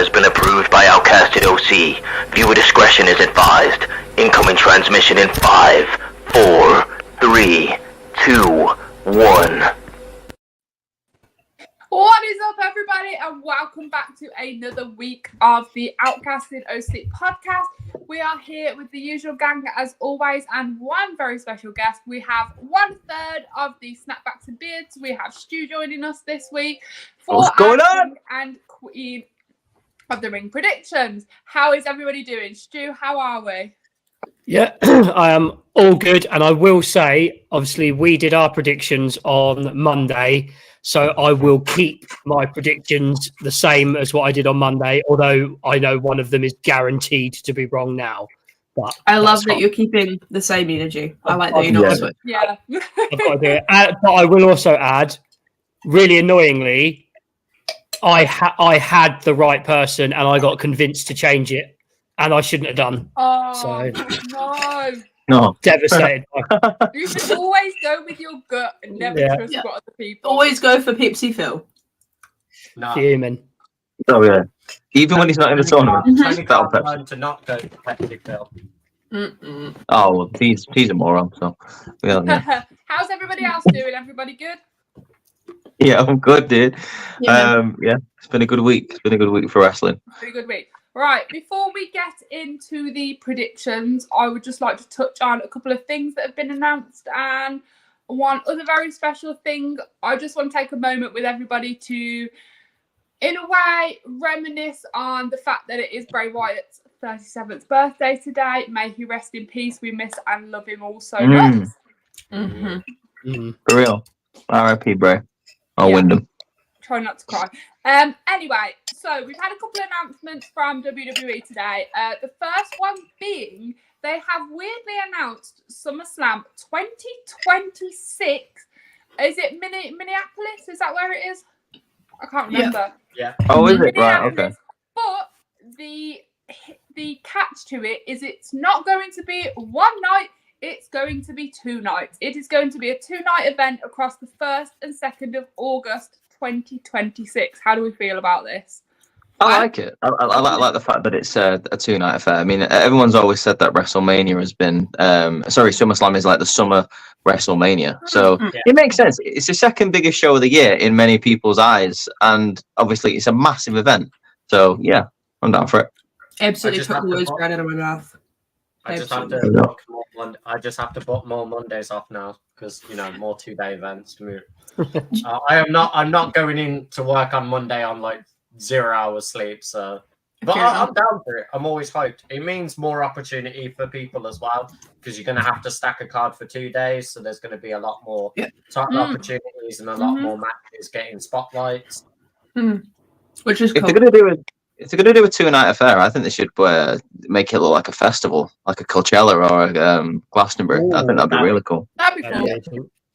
has been approved by Outcasted OC. Viewer discretion is advised. Incoming transmission in 5, 4, 3, 2, 1. What is up, everybody, and welcome back to another week of the Outcasted OC podcast. We are here with the usual gang as always, and one very special guest. We have 1/3 of the SnapBacks Beards. We have Stu joining us this week for What's going on? And Queen of the Ring predictions. How is everybody doing? Stu, how are we? Yeah, I am all good. And I will say, obviously, we did our predictions on Monday. So I will keep my predictions the same as what I did on Monday, although I know one of them is guaranteed to be wrong now. But I love that you're keeping the same energy. I like that you're not switching. Yeah. I've got to do it. But I will also add, really annoyingly, I had the right person and I got convinced to change it, and I shouldn't have done. Oh, So No. devastated. You should always go with your gut and never trust what other people. Always go for Pepsi Phil. No. Human. Oh yeah. Even when he's not in the tournament. Only That'll can't Pepsi. learn to not go to Pepsi Phil. Oh well, he's a moron. So yeah. How's everybody else doing? Everybody good? Yeah, I'm good, dude. Yeah. Yeah, it's been a good week. It's been a good week for wrestling. Pretty good week. Right, before we get into the predictions, I would just like to touch on a couple of things that have been announced, and one other very special thing. I just want to take a moment with everybody to, in a way, reminisce on the fact that it is Bray Wyatt's 37th birthday today. May he rest in peace. We miss and love him all so much. For real. R.I.P. Bray. I'll win them. Try not to cry. Anyway, so we've had a couple of announcements from WWE today. The first one being they have weirdly announced SummerSlam 2026. Is it Minneapolis? Is that where it is? I can't remember. Yeah. Oh, is it? Right, okay. But the catch to it is it's not going to be one night. It's going to be 2 nights. It is going to be a 2-night event across the 1st and 2nd of August 2026. How do we feel about this? I like it. I like the fact that it's a 2-night affair. I mean, everyone's always said that WrestleMania has been, SummerSlam is like the summer WrestleMania. So it makes sense. It's the second biggest show of the year in many people's eyes. And obviously it's a massive event. So yeah, I'm down for it. Absolutely took the words right out of my mouth. I just have to book more Mondays off now because more 2-day events to move. I'm not going in to work on Monday on like 0 hours sleep. So, but I'm down for it. I'm always hyped. It means more opportunity for people as well because you're going to have to stack a card for 2 days. So there's going to be a lot more title opportunities and a lot more matches getting spotlights. Which is cool. If they're going to do a 2-night affair, I think they should make it look like a festival, like a Coachella or a Glastonbury. I think that'd be really cool. That'd be cool.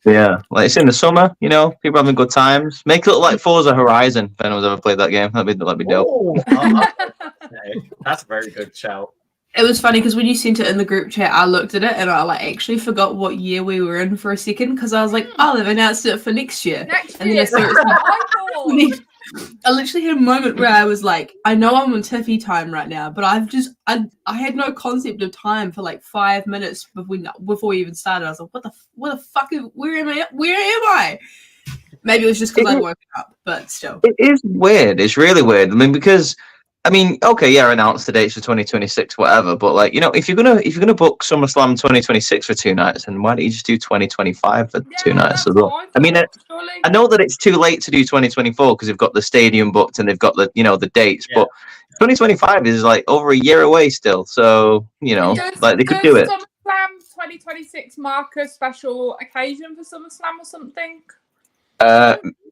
Yeah, like it's in the summer, people having good times. Make it look like Forza Horizon. If anyone's ever played that game, that'd be dope. That's a very good show. It was funny because when you sent it in the group chat, I looked at it and I actually forgot what year we were in for a second because I was like, oh, they've announced it for next year. And then I literally had a moment where I was like, I know I'm on Tiffy time right now, but I had no concept of time for like 5 minutes before we even started. I was like, what the fuck? Where am I? Maybe it was just because I woke up, but still. It is weird. It's really weird. Okay, announce the dates for 2026, whatever. But if you're gonna book SummerSlam 2026 for 2 nights, then why don't you just do 2025 for 2 nights as well? I know that it's too late to do 2024 because they've got the stadium booked and they've got the dates, but 2025 is like over a year away still. So they could do it. SummerSlam 2026 mark a special occasion for SummerSlam or something?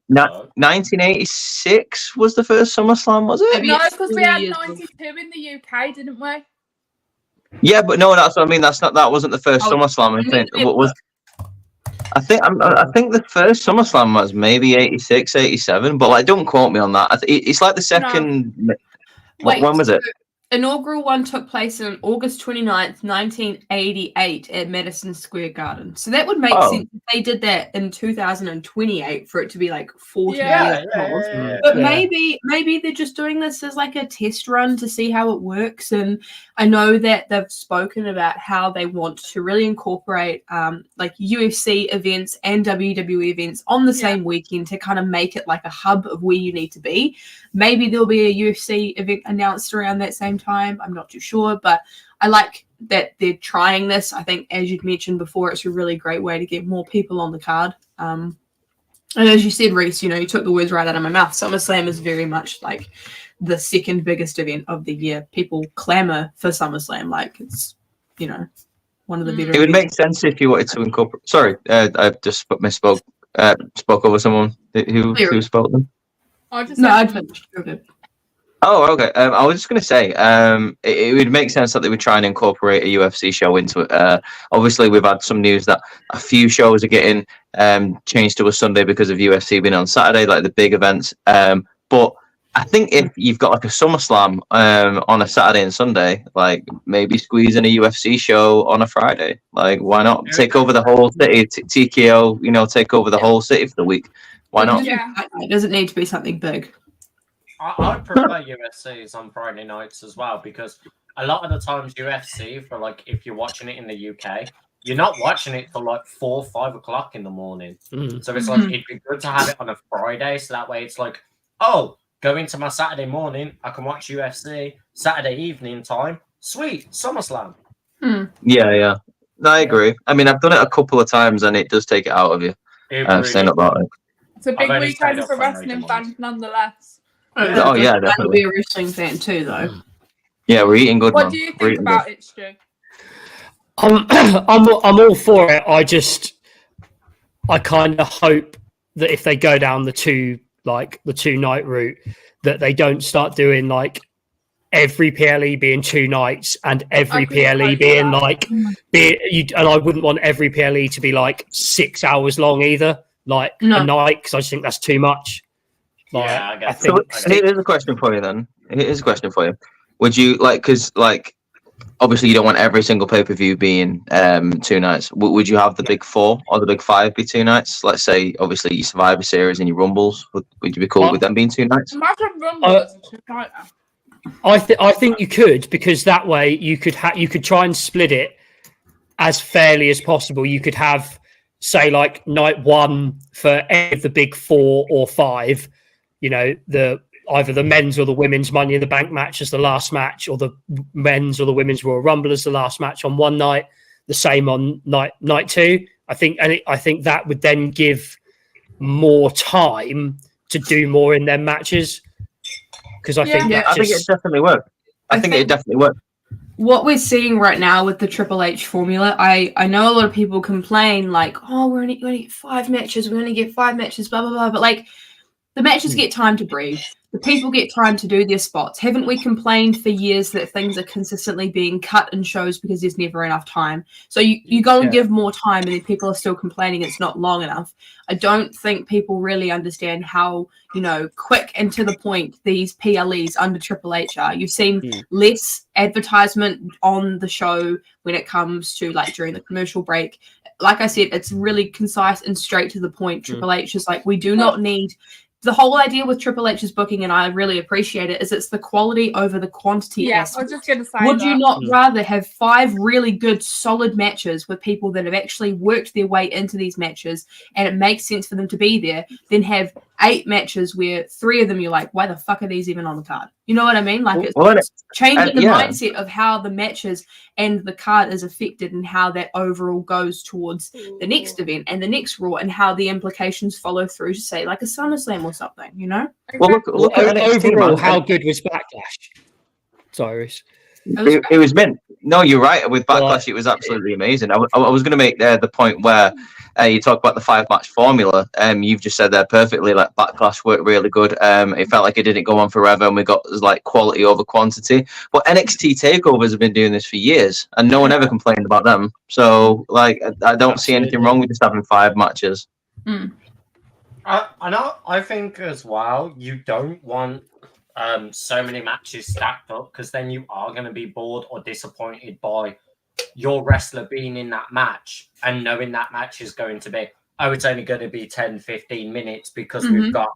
1986 was the first SummerSlam, was it? No, because we had 92 in the UK, didn't we? Yeah, but no, that's what I mean. That wasn't the first SummerSlam. I think the first SummerSlam was maybe 86, 87, but don't quote me on that. It's like the second. Wait, when was it? inaugural one took place on August 29th, 1988 at Madison Square Garden. So that would make Oh. sense if they did that in 2028 for it to be like 40 Yeah. years old. Yeah. But Yeah. maybe they're just doing this as like a test run to see how it works. And I know that they've spoken about how they want to really incorporate like UFC events and WWE events on the same weekend to kind of make it like a hub of where you need to be. Maybe there'll be a UFC event announced around that same time. I'm not too sure, but I like that they're trying this. I think, as you'd mentioned before, it's a really great way to get more people on the card. And as you said, Reese, you know, you took the words right out of my mouth. SummerSlam is very much like the second biggest event of the year. People clamor for SummerSlam, like it's, you know, one of the better. It would make events. sense if you wanted to incorporate. Sorry, I just misspoke. Spoke over someone who spoke them. I'd finished. Okay. Oh, okay. I was just going to say, it would make sense that they would try and incorporate a UFC show into it. Obviously, we've had some news that a few shows are getting changed to a Sunday because of UFC being on Saturday, like the big events. But I think if you've got like a SummerSlam on a Saturday and Sunday, like maybe squeeze in a UFC show on a Friday. Like, why not take over the whole city? TKO, you know, take over the whole city for the week. Why not? Yeah. It doesn't need to be something big. I prefer UFCs on Friday nights as well, because a lot of the times UFC, for like if you're watching it in the UK, you're not watching it till like 4 or 5 o'clock in the morning. So it's like it'd be good to have it on a Friday, so that way it's like, oh, go into my Saturday morning, I can watch UFC. Saturday evening time, sweet, SummerSlam. Yeah. No, I agree. I mean, I've done it a couple of times, and it does take it out of you. Saying about it. It's a big only stayed weekend up for for wrestling American fans, ones. nonetheless. Oh, yeah, I'd definitely. be a wrestling fan too, though. Yeah, we're eating good, What man. do you We're think eating about it, Stu? I'm all for it. I kind of hope that if they go down the two night route, that they don't start doing like every PLE being 2 nights and every couldn't PLE hope being for that. like and I wouldn't want every PLE to be like 6 hours long either, like No. a night, because I just think that's too much. Like, Yeah, I guess. So I guess. here's a question for you then. Here's a question for you. Would you like, because like obviously you don't want every single pay-per-view being 2 nights. Would you have the big 4 or the big 5 be 2 nights? Let's say obviously your Survivor Series and your Rumbles. Would you be cool with them being 2 nights? Imagine Rumble as a two-nighter. I think you could, because that way you could try and split it as fairly as possible. You could have, say, like night 1 for any of the big 4 or 5. You know, either the men's or the women's Money in the Bank match as the last match, or the men's or the women's Royal Rumble as the last match on one night. The same on night 2. I think that would then give more time to do more in their matches. Because I think I think it definitely worked. I think it definitely worked. What we're seeing right now with the Triple H formula, I know a lot of people complain like, oh, we're only going to get 5 matches, we're going to get 5 matches, blah, blah, blah. But like, the matches get time to breathe. The people get time to do their spots. Haven't we complained for years that things are consistently being cut in shows because there's never enough time? So you go and give more time, and then people are still complaining it's not long enough. I don't think people really understand how, you know, quick and to the point these PLEs under Triple H are. You've seen less advertisement on the show when it comes to like during the commercial break. Like I said, it's really concise and straight to the point. Triple H is like, we do not need. The whole idea with Triple H's booking, and I really appreciate it, is it's the quality over the quantity. Yeah, aspect. I was just going to say Would that. you not rather have 5 really good, solid matches with people that have actually worked their way into these matches and it makes sense for them to be there, than have 8 matches where 3 of them you're like, why the fuck are these even on the card? You know what I mean? Like, it's changing the mindset of how the matches and the card is affected and how that overall goes towards the next event and the next Raw, and how the implications follow through to, say, like a SummerSlam or something, you know? Well, look at NXT, overall, man. how good was Backlash? Cyrus. It was mint. No, you're right. With Backlash, it was absolutely amazing. I was going to make the point where you talk about the 5-match formula. You've just said there perfectly. Like, Backlash worked really good. It felt like it didn't go on forever, and we got like quality over quantity. But NXT takeovers have been doing this for years, and no one ever complained about them. So, like, I don't see anything wrong with just having 5 matches. I think as well, you don't want so many matches stacked up, because then you are going to be bored or disappointed by your wrestler being in that match and knowing that match is going to be, oh, it's only going to be 10, 15 minutes because we've got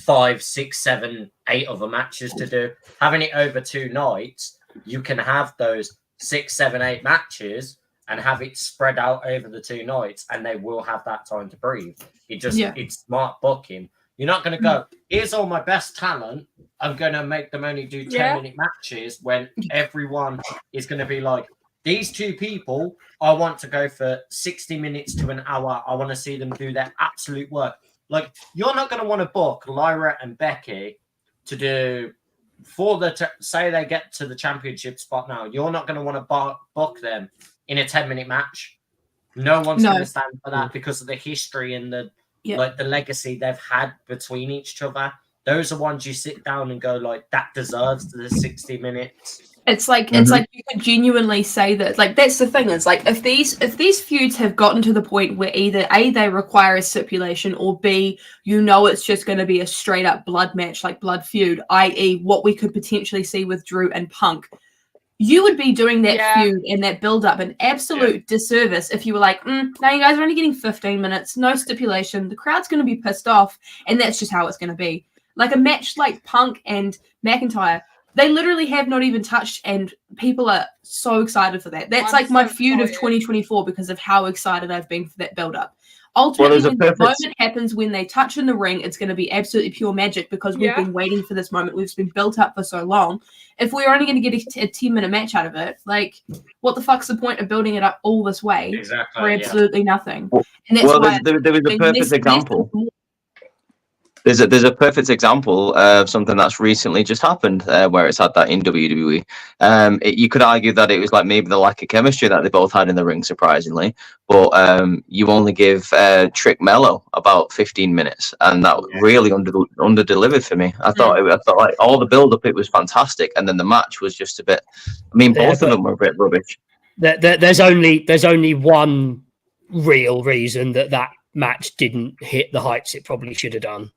5, 6, 7, 8 other matches to do. Having it over 2 nights, you can have those 6, 7, 8 matches and have it spread out over the 2 nights, and they will have that time to breathe. It's smart booking. You're not going to go, here's all my best talent, I'm going to make them only do 10-minute matches, when everyone is going to be like, these 2 people, I want to go for 60 minutes to an hour. I want to see them do their absolute work. Like, you're not going to want to book Lyra and Becky to do, say they get to the championship spot now, you're not going to want to book them in a 10-minute match. No one's going to stand for that, because of the history and the the legacy they've had between each other. Those are ones you sit down and go, like, that deserves the 60 minutes. It's like it's like you could genuinely say that. Like, that's the thing, is like, if these feuds have gotten to the point where either A, they require a stipulation, or B, it's just going to be a straight up blood match, like blood feud, i.e. what we could potentially see with Drew and Punk, you would be doing that feud and that build up an absolute disservice if you were like, now you guys are only getting 15 minutes, no stipulation, the crowd's going to be pissed off, and that's just how it's going to be. Like a match like Punk and McIntyre, they literally have not even touched, and people are so excited for that. That's like my feud of 2024, because of how excited I've been for that build-up. Ultimately, when the moment happens, when they touch in the ring, it's going to be absolutely pure magic, because we've been waiting for this moment. We've been built up for so long. If we're only going to get a 10-minute match out of it, like, what the fuck's the point of building it up all this way for absolutely nothing? And that's why there was a perfect example. There's a perfect example of something that's recently just happened, where it's had that in WWE. You could argue that it was like maybe the lack of chemistry that they both had in the ring, surprisingly. But you only give Trick Mello about 15 minutes, and that really under delivered for me. I thought like all the build up, it was fantastic, and then the match was just a bit. I mean, both of them were a bit rubbish. There's only one real reason that match didn't hit the heights it probably should have done.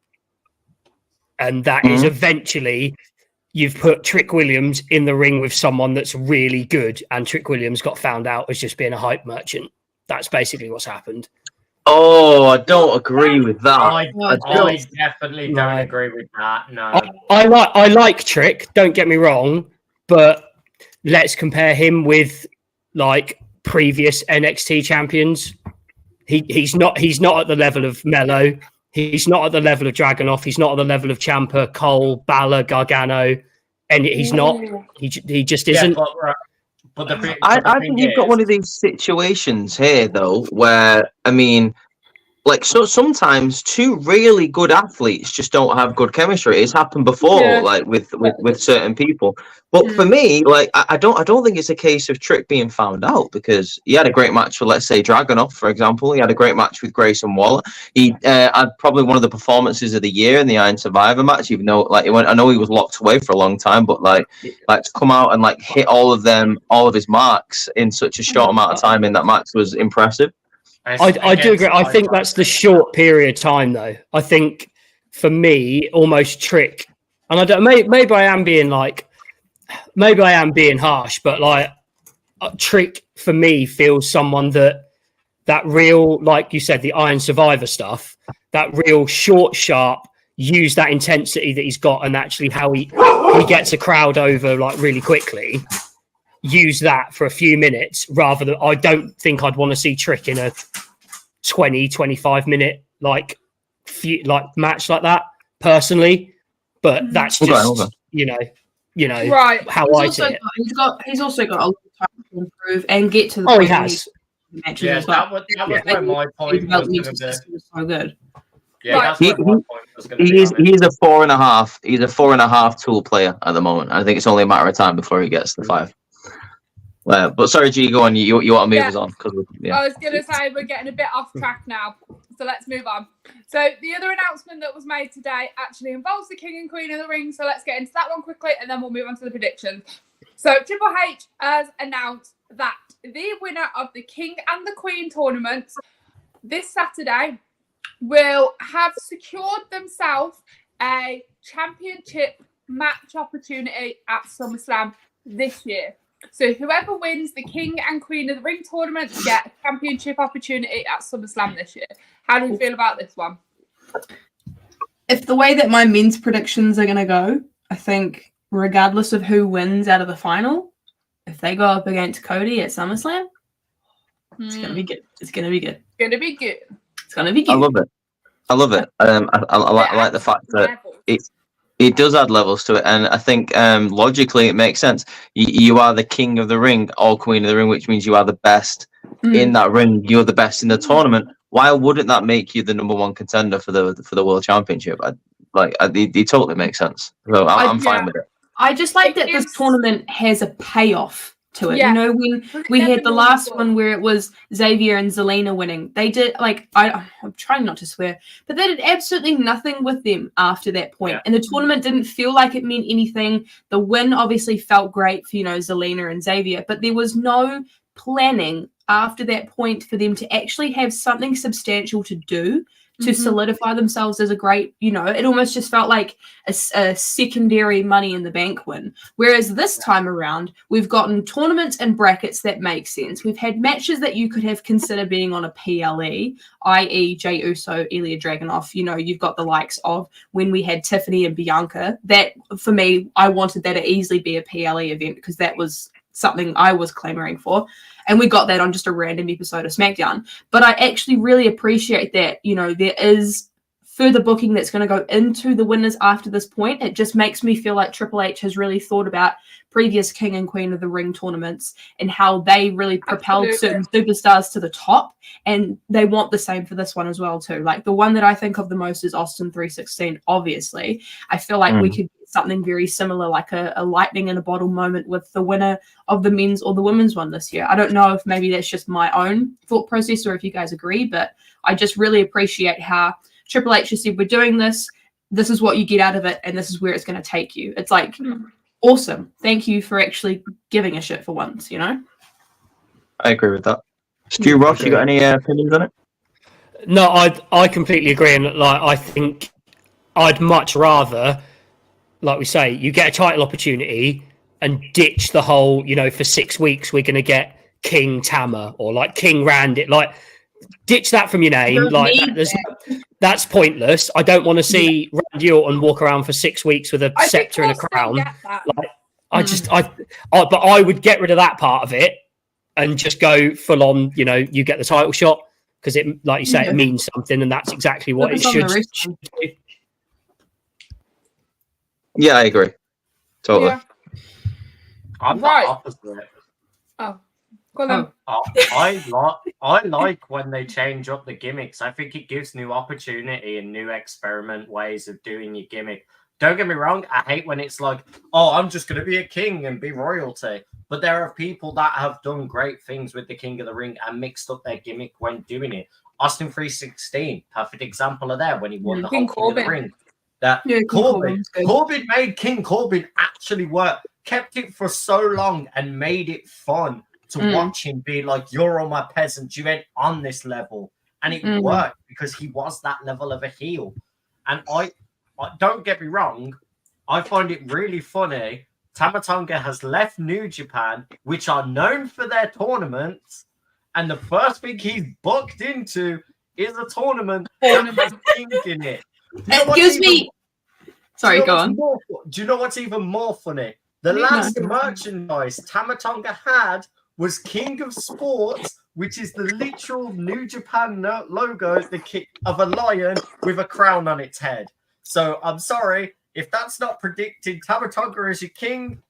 And that is eventually you've put Trick Williams in the ring with someone that's really good, and Trick Williams got found out as just being a hype merchant. That's basically what's happened. Oh, I don't agree with that. I definitely don't agree with that. No, I like Trick, don't get me wrong, but let's compare him with like previous NXT champions. He's not at the level of Mello. He's not at the level of Dragunov. He's not at the level of Ciampa, Cole, Balor, Gargano, and he's not. He just isn't. I think you've got one of these situations here, though, where I mean, like, so sometimes 2 really good athletes just don't have good chemistry. It's happened before, like with certain people. But for me, like, I don't think it's a case of Trick being found out, because he had a great match for, let's say, Dragunov, for example. He had a great match with Grayson Waller. He had probably one of the performances of the year in the Iron Survivor match, even though, like, I know he was locked away for a long time, but like to come out and like hit all of his marks in such a short amount of time in that match was impressive. I do agree. I think that's the short period of time, though. I think for me, almost Trick, and I don't. Maybe I am being harsh, but like Trick for me feels someone that real, like you said, the Iron Survivor stuff, that real short, sharp, use that intensity that he's got, and actually how he gets a crowd over like really quickly. Use that for a few minutes rather than I don't think I'd want to see Trick in a 20-25 minute like match like that personally, but that's just you know right. how I see it. He's also got a lot of time to improve and get to the point. He has. Matches that was where my point was going to be. So good. Yeah, that's where my point was going to be. He's a 4.5. He's a 4.5 tool player at the moment. I think it's only a matter of time before he gets the 5. But sorry, G, go on. You want to move us on? I was going to say we're getting a bit off track now, so let's move on. So the other announcement that was made today actually involves the King and Queen in the ring, so let's get into that one quickly, and then we'll move on to the predictions. So Triple H has announced that the winner of the King and the Queen tournaments this Saturday will have secured themselves a championship match opportunity at SummerSlam this year. So whoever wins the King and Queen of the Ring tournament get a championship opportunity at SummerSlam this year. How do we feel about this one? If the way that my men's predictions are going to go, I think regardless of who wins out of the final, if they go up against Cody at SummerSlam, it's going to be good. It's going to be good. It's going to be good. It's going to be good. I love it. I love it. I like the fact that it does add levels to it, and I think logically it makes sense. You are the king of the ring or queen of the ring, which means you are the best in that ring. You're the best in the tournament. Why wouldn't that make you the number one contender for the world championship? It totally makes sense. So I'm fine with it. I just like that this tournament has a payoff to it. Yeah. You know, when we had the last one where it was Xavier and Zelina winning, they did, like, I'm trying not to swear, but they did absolutely nothing with them after that point. Yeah. And the tournament didn't feel like it meant anything. The win obviously felt great for, you know, Zelina and Xavier, but there was no planning after that point for them to actually have something substantial to do to solidify themselves as a great, you know, it almost just felt like a secondary Money in the Bank win. Whereas this time around, we've gotten tournaments and brackets that make sense. We've had matches that you could have considered being on a PLE, i.e. Jey Uso, Ilya Dragunov. You know, you've got the likes of when we had Tiffany and Bianca. That, for me, I wanted that to easily be a PLE event because that was something I was clamoring for. And we got that on just a random episode of SmackDown. But I actually really appreciate that, you know, there is further booking that's going to go into the winners after this point. It just makes me feel like Triple H has really thought about previous King and Queen of the Ring tournaments and how they really propelled certain superstars to the top. And they want the same for this one as well, too. Like, the one that I think of the most is Austin 316, obviously. I feel like we could get something very similar, like a lightning in a bottle moment with the winner of the men's or the women's one this year. I don't know if maybe that's just my own thought process or if you guys agree, but I just really appreciate how Triple H has said, we're doing this, this is what you get out of it, and this is where it's going to take you. It's like, awesome. Thank you for actually giving a shit for once, you know? I agree with that. Stu, Ross, you got any opinions on it? No, I completely agree. And like, I think I'd much rather, like we say, you get a title opportunity and ditch the whole, you know, for 6 weeks we're going to get King Tama or like King Randy. Like, ditch that from your name. Like, that's pointless. I don't want to see Randy Orton walk around for 6 weeks with a scepter and a crown. Like, but I would get rid of that part of it and just go full on, you know, you get the title shot because it, like you say, it means something, and that's exactly what it should do. Yeah, I agree. Totally. Yeah. I'm the opposite. Oh, go on. I like when they change up the gimmicks. I think it gives new opportunity and new experiment ways of doing your gimmick. Don't get me wrong, I hate when it's like, oh, I'm just going to be a king and be royalty. But there are people that have done great things with the King of the Ring and mixed up their gimmick when doing it. Austin 316, perfect example of that when he won the whole King of the Ring. Corbin made King Corbin actually work, kept it for so long and made it fun to watch him be like, you're all my peasants, you ain't on this level. And it worked because he was that level of a heel. And I don't get me wrong, I find it really funny. Tama Tonga has left New Japan, which are known for their tournaments, and the first thing he's booked into is a tournament that has King in it. It gives me... Sorry, go on. Do you know what's even more funny? The last merchandise Tama Tonga had was King of Sports, which is the literal New Japan logo, the kick of a lion with a crown on its head. So I'm sorry, if that's not predicting Tama Tonga as your king,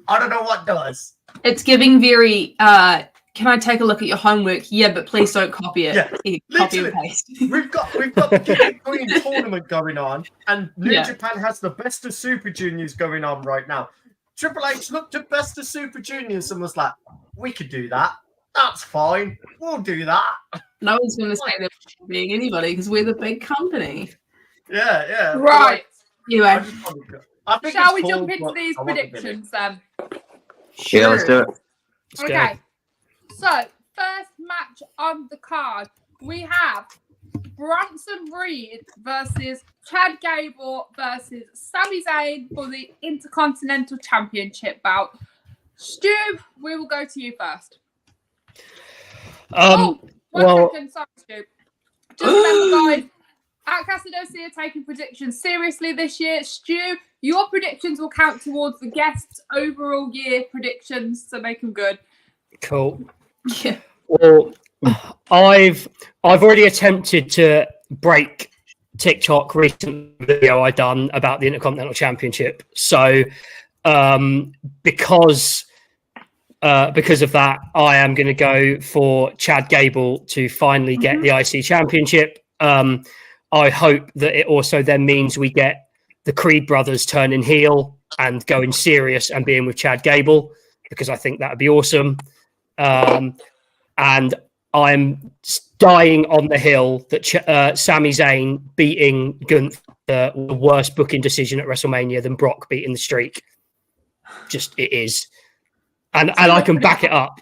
I don't know what does. It's giving very, can I take a look at your homework? Yeah, but please don't copy it. Yeah, copy and paste. We've got the King Queen tournament going on, and New Japan has the Best of Super Juniors going on right now. Triple H looked at Best of Super Juniors and was like, we could do that. That's fine. We'll do that. No one's going to say they're being anybody because we're the big company. Yeah. Right. Anyway. Shall we jump into these predictions then? Sure. Yeah, let's do it. Okay. So, first match on the card, we have Bronson Reed versus Chad Gable versus Sami Zayn for the Intercontinental Championship bout. Stu, we will go to you first. One second, sorry, Stu. Just remember, guys, Outcasted OC are taking predictions seriously this year. Stu, your predictions will count towards the guests' overall year predictions, so make them good. Cool. Yeah. Well, I've already attempted to break TikTok recent video I done about the Intercontinental Championship. So because of that, I am going to go for Chad Gable to finally get the IC Championship. I hope that it also then means we get the Creed brothers turning heel and going serious and being with Chad Gable, because I think that would be awesome. And I'm dying on the hill that Sami Zayn beating Gunther was the worst booking decision at WrestleMania than Brock beating the Streak. Just it is. And I can back it up.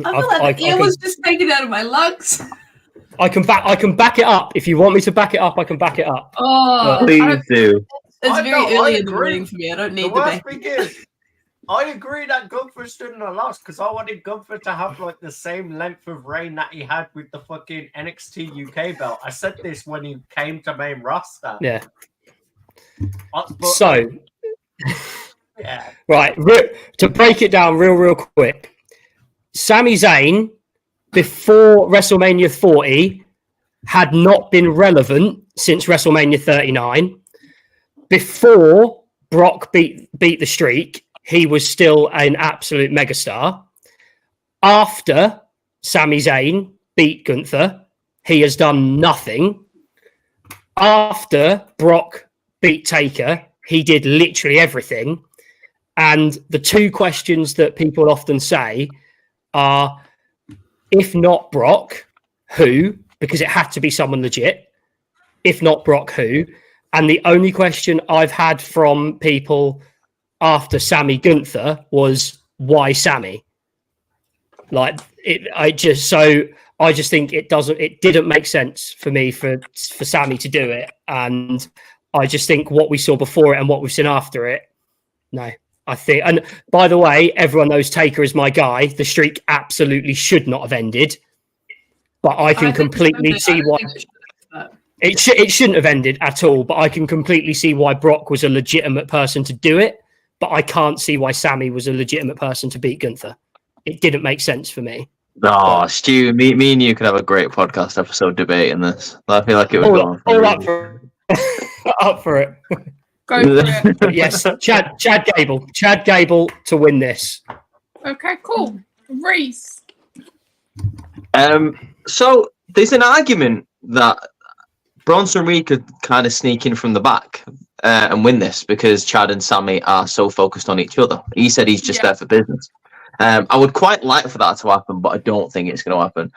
I feel like the air was just taken out of my lungs. I can back it up. If you want me to back it up, I can back it up. Oh, Please do. It's very early in the morning for me. I don't need the worst thing is, I agree that Gunther shouldn't have lost because I wanted Gunther to have like the same length of reign that he had with the fucking NXT UK belt. I said this when he came to main roster. Yeah. But, yeah. Right. To break it down real quick, Sami Zayn before WrestleMania 40 had not been relevant since WrestleMania 39. Before Brock beat the Streak, he was still an absolute megastar. After Sami Zayn beat Gunther, he has done nothing. After Brock beat Taker, he did literally everything. And the two questions that people often say are, if not Brock, who? Because it had to be someone legit. If not Brock, who? And the only question I've had from people after Sami Gunther was, why Sami? I just think it didn't make sense for me for Sami to do it. And I just think what we saw before it and what we've seen after it, no. I think, and by the way, everyone knows Taker is my guy. The streak absolutely should not have ended, but I can completely see why it shouldn't have ended at all. But I can completely see why Brock was a legitimate person to do it, but I can't see why Sami was a legitimate person to beat Gunther. It didn't make sense for me. Oh, Stu, me and you could have a great podcast episode debating this. I feel like it would go on. All up for it. Go for it. But yes, Chad Gable to win this. Okay, cool. Reese. So there's an argument that Bronson Reed could kind of sneak in from the back and win this because Chad and Sami are so focused on each other. He said he's just there for business. I would quite like for that to happen, but I don't think it's going to happen.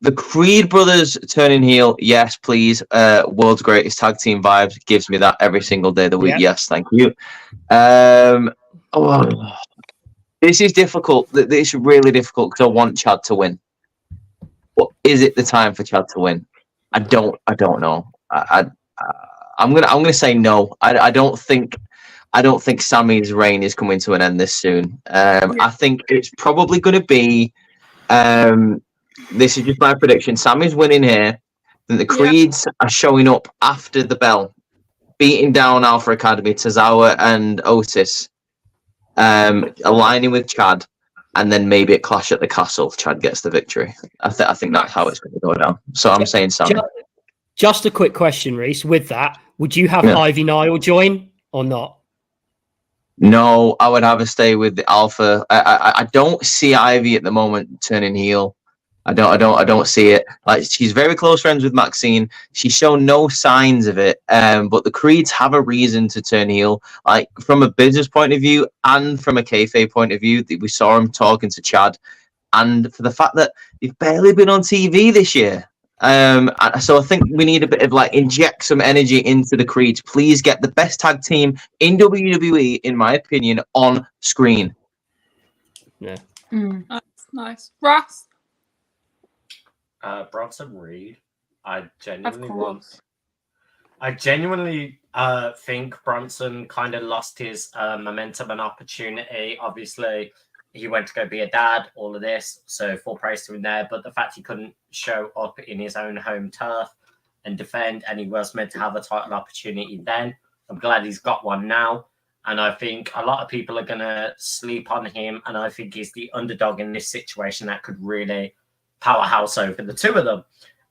The Creed brothers turning heel, yes, please. World's greatest tag team vibes gives me that every single day of the week. Yeah. Yes, thank you. This is difficult. This is really difficult because I want Chad to win. But is it the time for Chad to win? I don't know. I'm gonna say no. I don't think Sami's reign is coming to an end this soon. I think it's probably going to be. This is just my prediction. Sami's winning here. Then the Creeds are showing up after the bell, beating down Alpha Academy, Tozawa, and Otis, aligning with Chad, and then maybe at Clash at the Castle, Chad gets the victory. I think that's how it's going to go down. So I'm saying Sami. Just a quick question, Reese. With that, would you have Ivy Nile join or not? No, I would have her stay with the Alpha. I don't see Ivy at the moment turning heel. I don't see it. Like, she's very close friends with Maxine. She's shown no signs of it. But the Creeds have a reason to turn heel. Like, from a business point of view and from a kayfabe point of view, we saw him talking to Chad, and for the fact that they've barely been on TV this year. So I think we need a bit of inject some energy into the Creeds. Please get the best tag team in WWE, in my opinion, on screen. Yeah. That's nice. Ross? Bronson Reed. I Of genuinely course. think Bronson kind of lost his momentum and opportunity. Obviously, he went to go be a dad, all of this, so full praise to him there. But the fact he couldn't show up in his own home turf and defend, and he was meant to have a title opportunity then. I'm glad he's got one now. And I think a lot of people are going to sleep on him. And I think he's the underdog in this situation that could really powerhouse over the two of them.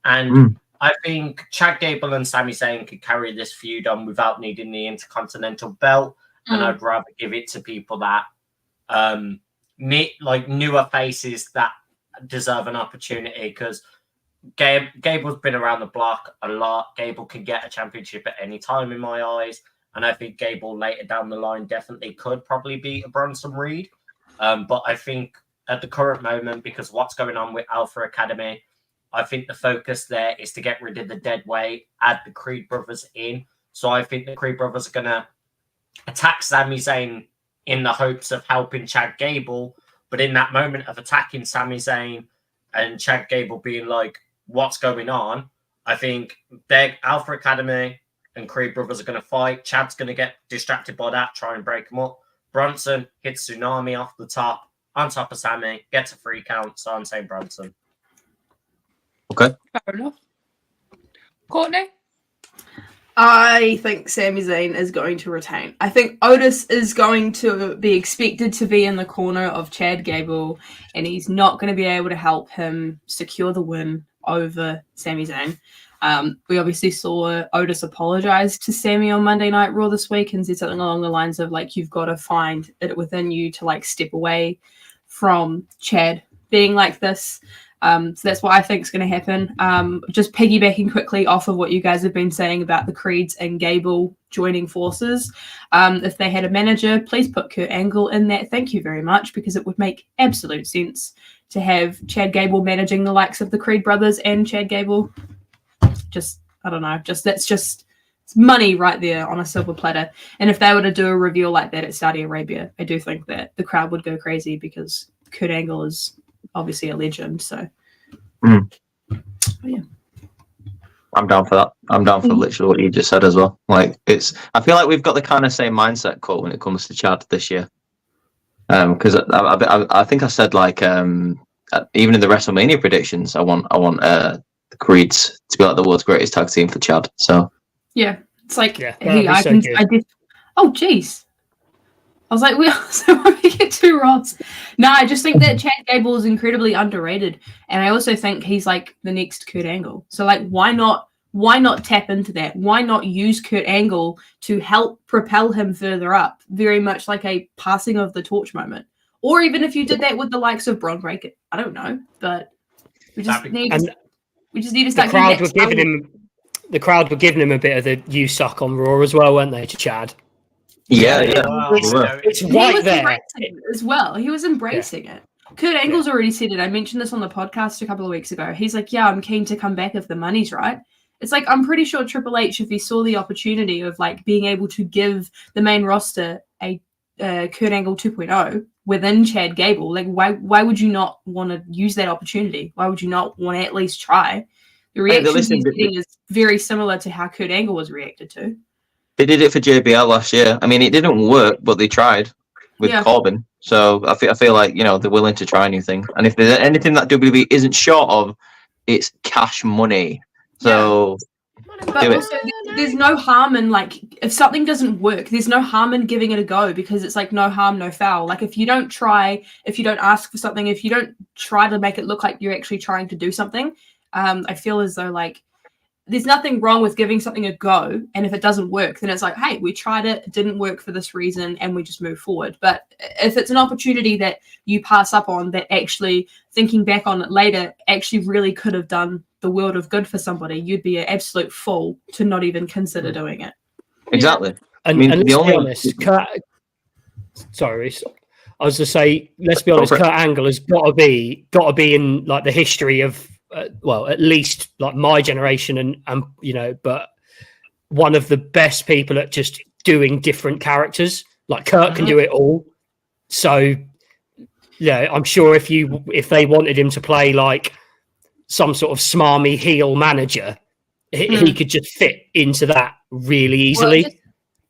And I think Chad Gable and Sami Zayn could carry this feud on without needing the Intercontinental belt. And I'd rather give it to people that newer faces that deserve an opportunity, because Gable's been around the block a lot. Gable can get a championship at any time in my eyes. And I think Gable later down the line definitely could probably beat a Bronson Reed. But I think at the current moment, because what's going on with Alpha Academy, I think the focus there is to get rid of the dead weight, add the Creed brothers in. So I think the Creed brothers are going to attack Sami Zayn in the hopes of helping Chad Gable. But in that moment of attacking Sami Zayn and Chad Gable being like, what's going on? I think Alpha Academy and Creed brothers are going to fight. Chad's going to get distracted by that, try and break him up. Bronson hits Tsunami off the top, on top of Sami, gets a 3 count. So I'm saying Bronson. Okay. Fair enough. Courtney? I think Sami Zayn is going to retain. I think Otis is going to be expected to be in the corner of Chad Gable, and he's not going to be able to help him secure the win over Sami Zayn. We obviously saw Otis apologize to Sami on Monday Night Raw this week and said something along the lines of, like, you've got to find it within you to, like, step away from Chad being like this. So that's what I think is going to happen. Just piggybacking quickly off of what you guys have been saying about the Creeds and Gable joining forces. If they had a manager, please put Kurt Angle in that. Thank you very much, because it would make absolute sense to have Chad Gable managing the likes of the Creed brothers and Chad Gable. Just, I don't know, it's money right there on a silver platter. And if they were to do a reveal like that at Saudi Arabia, I do think that the crowd would go crazy, because Kurt Angle is obviously a legend. So, yeah. I'm down for that. I'm down for literally what you just said as well. Like, I feel like we've got the kind of same mindset, Cole, when it comes to Chad this year. Because I think I said, like, even in the WrestleMania predictions, I want the Creeds to be like the world's greatest tag team for Chad. So Yeah, it's like, Yeah, I did. Oh, jeez. I was like, we get 2 Ross. No, I just think that Chad Gable is incredibly underrated, and I also think he's like the next Kurt Angle. So, like, why not tap into that? Why not use Kurt Angle to help propel him further up? Very much like a passing of the torch moment, or even if you did that with the likes of Braun Breaker. I don't know, but we just need to start. The crowd were giving him a bit of the "you suck" on Raw as well, weren't they, to Chad? yeah. It's right there as well. He was embracing it. Kurt Angle's already said it. I mentioned this on the podcast a couple of weeks ago. He's like, yeah, I'm keen to come back if the money's right. It's like, I'm pretty sure Triple H, if he saw the opportunity of, like, being able to give the main roster a Kurt Angle 2.0 within Chad Gable, like, why would you not want to use that opportunity? Why would you not want to at least try? The reaction he's getting is very similar to how Kurt Angle was reacted to. They did it for JBL last year. I mean, it didn't work, but they tried with Corbin. So I feel like, you know, they're willing to try a new thing. And if there's anything that WWE isn't short of, it's cash money. So but also, there's no harm in, like, if something doesn't work, there's no harm in giving it a go, because it's like no harm, no foul. Like, if you don't try, if you don't ask for something, if you don't try to make it look like you're actually trying to do something, I feel as though, like, there's nothing wrong with giving something a go, and if it doesn't work, then it's like, hey, we tried it didn't work for this reason, and we just move forward. But if it's an opportunity that you pass up on, that actually, thinking back on it later, actually really could have done the world of good for somebody, you'd be an absolute fool to not even consider doing it. Exactly. And let's be honest, sorry, I was to say, let's be honest, Kurt Angle has got to be in, like, the history of well, at least like my generation, and you know, but one of the best people at just doing different characters. Like, Kurt can do it all. So yeah, I'm sure if they wanted him to play like some sort of smarmy heel manager, he could just fit into that really easily. Well,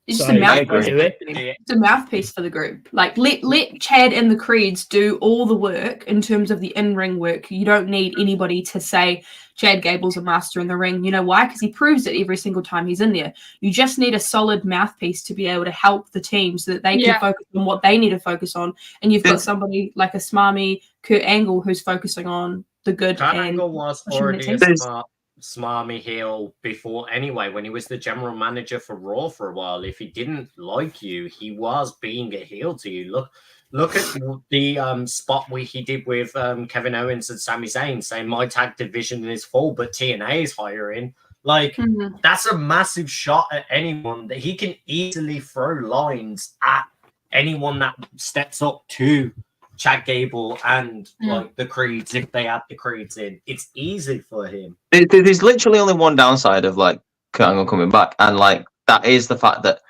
it's just So, a I mouthpiece. agree. It's a mouthpiece for the group. Like let Chad and the Creeds do all the work in terms of the in-ring work. You don't need anybody to say Chad Gable's a master in the ring. You know why? Because he proves it every single time he's in there. You just need a solid mouthpiece to be able to help the team so that they can focus on what they need to focus on. And you've got somebody like a smarmy Kurt Angle who's focusing on the good. Kurt and Angle was already a smarmy heel before anyway, when he was the general manager for Raw for a while. If he didn't like you, he was being a heel to you. Look at the spot he did with Kevin Owens and Sami Zayn, saying my tag division is full, but TNA is hiring. Like, that's a massive shot at anyone. That he can easily throw lines at anyone that steps up to Chad Gable and like the Creeds. If they add the Creeds in, it's easy for him. There's literally only one downside of like Kurt Angle coming back, and like that is the fact that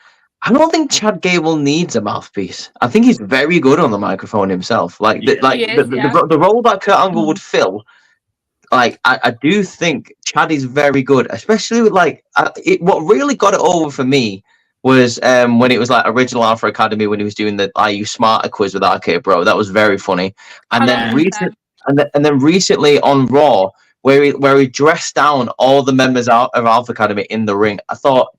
I don't think Chad Gable needs a mouthpiece. I think he's very good on the microphone himself. Like the role that Kurt Angle would fill. Like I do think Chad is very good, especially with like what really got it over for me was when it was like original Alpha Academy, when he was doing the Are You Smarter quiz with Arcade Bro. That was very funny. And then recently on Raw, where he dressed down all the members of Alpha Academy in the ring. I thought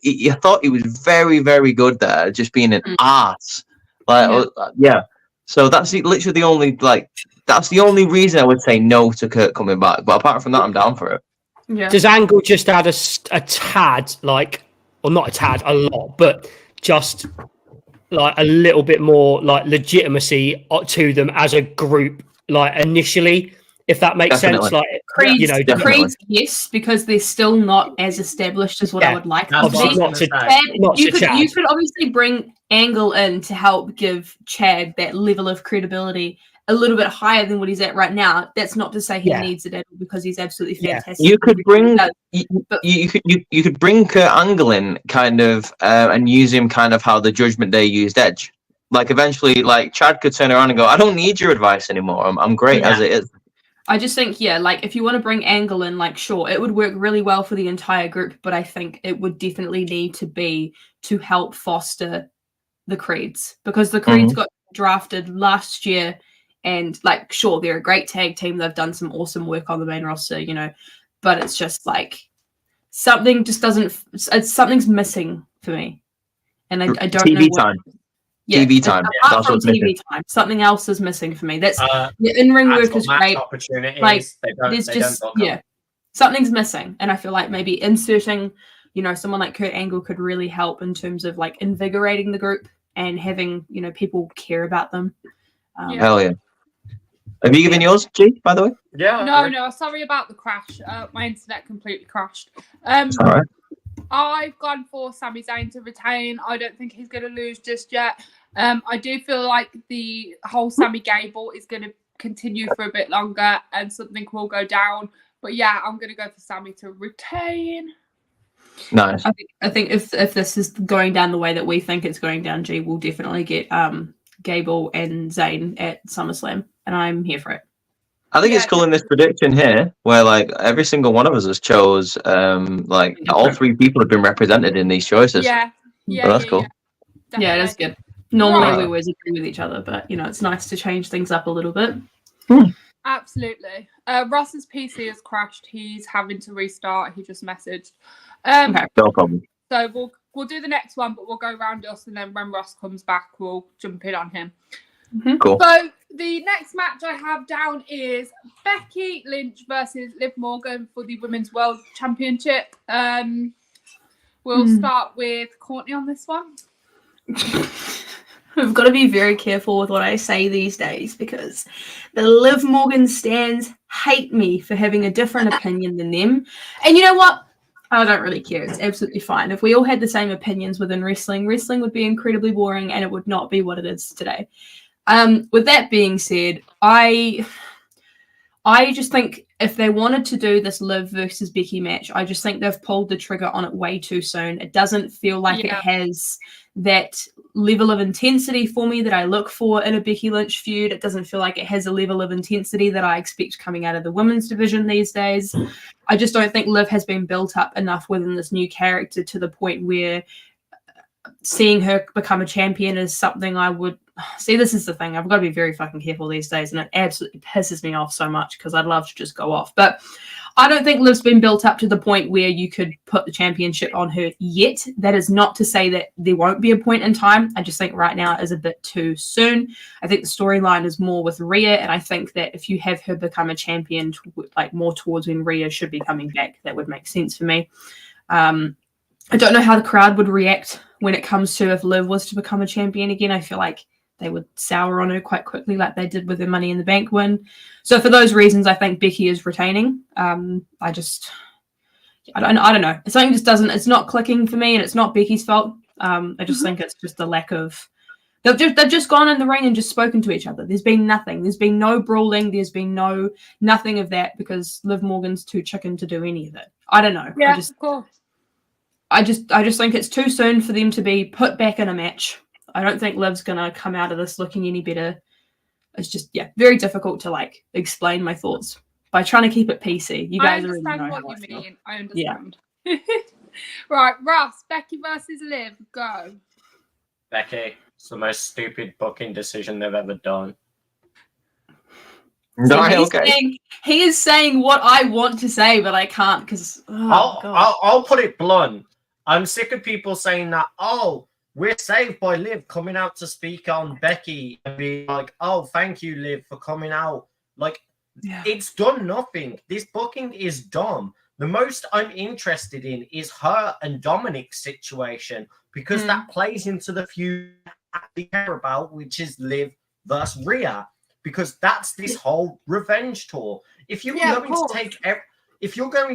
he was very, very good there, just being an ass. Like So that's literally the only that's the only reason I would say no to Kurt coming back. But apart from that, I'm down for it. Yeah. Does Angle just add a tad, like, or not a tad, a lot, but just like a little bit more like legitimacy to them as a group, like initially, if that makes sense? Like, Creeds, you know, Creeds, yes, because they're still not as established as what I would like them to be. You could obviously bring Angle in to help give Chad that level of credibility a little bit higher than what he's at right now. That's not to say he needs it because he's absolutely fantastic. You could bring you could bring Kurt Angle in kind of and use him kind of how the Judgment Day used Edge. Like eventually, like Chad could turn around and go, "I don't need your advice anymore. I'm great as it is." I just think, like if you want to bring Angle in, like sure, it would work really well for the entire group, but I think it would definitely need to be to help foster the Creeds, because the Creeds got drafted last year. And like, sure, they're a great tag team. They've done some awesome work on the main roster, you know, but it's just like something just doesn't. Something's missing for me, and I don't know. TV time. Yeah, TV time. Apart from TV time, something else is missing for me. That's the in-ring work is great. Like there's just something's missing, and I feel like maybe inserting, you know, someone like Kurt Angle could really help in terms of like invigorating the group and having, you know, people care about them. Hell yeah. Have you given yours, G, by the way? Yeah. No, sorry about the crash. My internet completely crashed. All right. I've gone for Sami Zayn to retain. I don't think he's going to lose just yet. I do feel like the whole Sami Gable is going to continue for a bit longer and something will go down. But yeah, I'm going to go for Sami to retain. Nice. I think if this is going down the way that we think it's going down, G, we'll definitely get Gable and Zayn at SummerSlam, and I'm here for it. I think it's cool in this prediction here, where like every single one of us has chose like all three people have been represented in these choices. Yeah, so that's cool. Yeah, that's good. Normally we always agree with each other, but you know, it's nice to change things up a little bit. Absolutely. Ross's PC has crashed. He's having to restart. He just messaged. Okay, no problem. So we'll do the next one, but we'll go around us, and then when Ross comes back, we'll jump in on him. Cool. So the next match I have down is Becky Lynch versus Liv Morgan for the Women's World Championship. We'll start with Courtney on this one. We've got to be very careful with what I say these days, because the Liv Morgan stans hate me for having a different opinion than them. And you know what? I don't really care. It's absolutely fine. If we all had the same opinions within wrestling would be incredibly boring and it would not be what it is today. With that being said, I I just think if they wanted to do this Liv versus Becky match, I just think they've pulled the trigger on it way too soon. It doesn't feel like it has that level of intensity for me that I look for in a Becky Lynch feud. It doesn't feel like it has a level of intensity that I expect coming out of the women's division these days. I just don't think Liv has been built up enough within this new character to the point where seeing her become a champion is something I would see. This is the thing. I've got to be very fucking careful these days, and it absolutely pisses me off so much because I'd love to just go off. But I don't think Liv's been built up to the point where you could put the championship on her yet. That is not to say that there won't be a point in time. I just think right now is a bit too soon. I think the storyline is more with Rhea, and I think that if you have her become a champion, like more towards when Rhea should be coming back, that would make sense for me. I don't know how the crowd would react when it comes to if Liv was to become a champion again. I feel like they would sour on her quite quickly like they did with the Money in the Bank win. So for those reasons, I think Becky is retaining. I don't know. Something just doesn't, it's not clicking for me, and it's not Becky's fault. I just think it's just a lack of, they've just gone in the ring and just spoken to each other. There's been nothing. There's been no brawling. There's been nothing of that because Liv Morgan's too chicken to do any of it. I don't know. Yeah, of course. I just think it's too soon for them to be put back in a match. I don't think Liv's gonna come out of this looking any better. It's just very difficult to like explain my thoughts by trying to keep it PC. You guys already know I how understand what you mean. I Yeah. understand. Right, Ross, Becky versus Liv, go. Becky, it's the most stupid booking decision they've ever done. So he is saying what I want to say, but I can't because I'll put it blunt. I'm sick of people saying that, oh, we're saved by Liv coming out to speak on Becky and being like, oh, thank you, Liv, for coming out. Like, it's done nothing. This booking is dumb. The most I'm interested in is her and Dominic's situation because that plays into the feud we care about, which is Liv versus Rhea, because that's this whole revenge tour. If you're going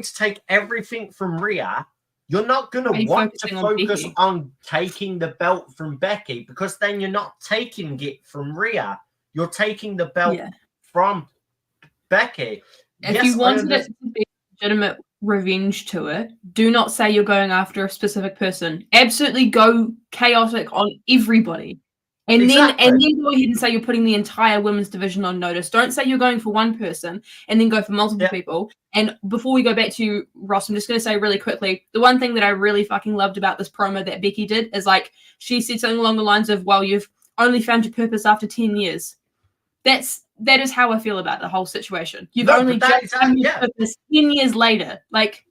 to take everything from Rhea, you're not going to want to focus on taking the belt from Becky because then you're not taking it from Rhea. You're taking the belt from Becky. If you wanted it to be a legitimate revenge tour, do not say you're going after a specific person. Absolutely go chaotic on everybody. And then go ahead and say you're putting the entire women's division on notice. Don't say you're going for one person and then go for multiple people. And before we go back to you, Ross, I'm just going to say really quickly, the one thing that I really fucking loved about this promo that Becky did is like, she said something along the lines of, well, you've only found your purpose after 10 years. That is how I feel about the whole situation. You've only just found your purpose 10 years later. Like,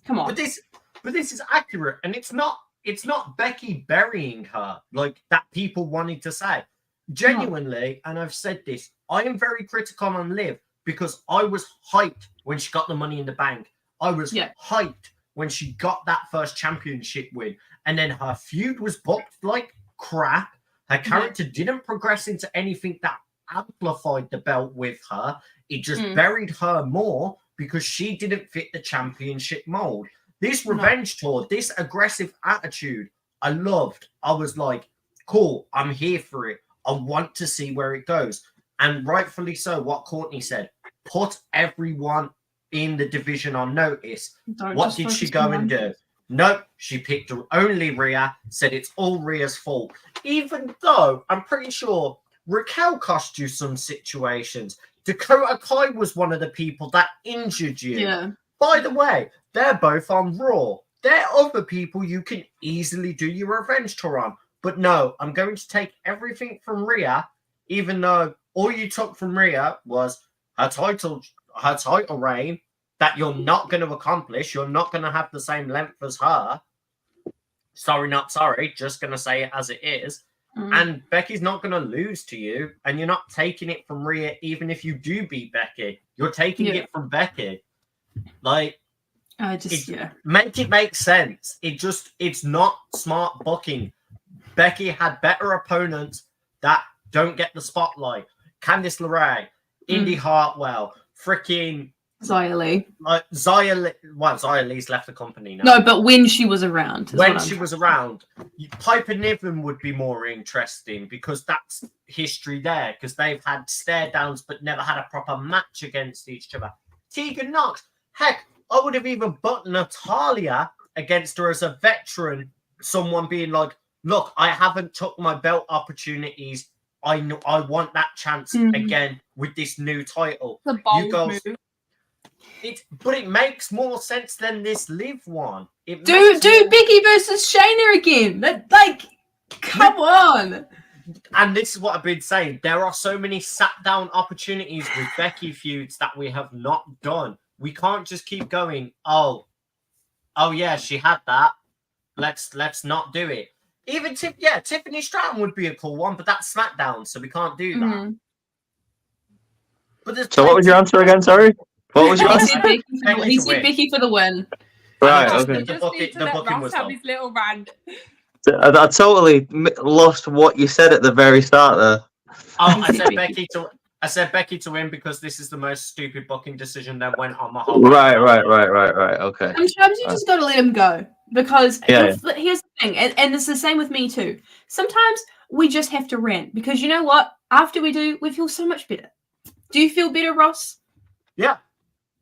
come on. But this is accurate, and it's not Becky burying her like that people wanted to say. Genuinely, and I've said this, I am very critical on Liv because I was hyped when she got the Money in the Bank. I was hyped when she got that first championship win. And then her feud was booked like crap. Her character didn't progress into anything that amplified the belt with her. It just buried her more because she didn't fit the championship mold. This revenge tour, this aggressive attitude, I loved. I was like, cool, I'm here for it. I want to see where it goes. And rightfully so, what Courtney said, put everyone in the division on notice. What did she go and do? Nope, she picked only Rhea, said it's all Rhea's fault. Even though I'm pretty sure Raquel cost you some situations. Dakota Kai was one of the people that injured you. Yeah. By the way, they're both on Raw. They're other people you can easily do your revenge tour on. But no, I'm going to take everything from Rhea, even though all you took from Rhea was her title reign that you're not going to accomplish. You're not going to have the same length as her. Sorry, not sorry. Just going to say it as it is. And Becky's not going to lose to you. And you're not taking it from Rhea, even if you do beat Becky. You're taking it from Becky. Like, make it make sense. It's not smart booking. Becky had better opponents that don't get the spotlight. Candice LeRae, Indy Hartwell, freaking Xia Li. Like Xia Li's left the company now. No, but when she was around. When she was around, Piper Niven would be more interesting because that's history there. Because they've had stare downs but never had a proper match against each other. Tegan Knox, heck, I would have even put Natalia against her as a veteran. Someone being like, "Look, I haven't took my belt opportunities. I know I want that chance again with this new title." The bold girls, move. But it makes more sense than this Liv one. Do Becky versus Shayna again. Come on. And this is what I've been saying. There are so many sat down opportunities with Becky feuds that we have not done. We can't just keep going. Oh yeah, she had that. Let's not do it. Even Tiffany Stratton would be a cool one, but that's SmackDown, so we can't do that. But so what was your answer again? Sorry, what was your answer? He said Becky for the win. Right. Okay. Just need to let Ross have his little rant. I totally lost what you said at the very start there. Oh, I said Becky to win because this is the most stupid booking decision that went on my whole Right. Okay. Sometimes you just got to let him go because here's the thing, and it's the same with me too. Sometimes we just have to rant because you know what? After we do, we feel so much better. Do you feel better, Ross? Yeah.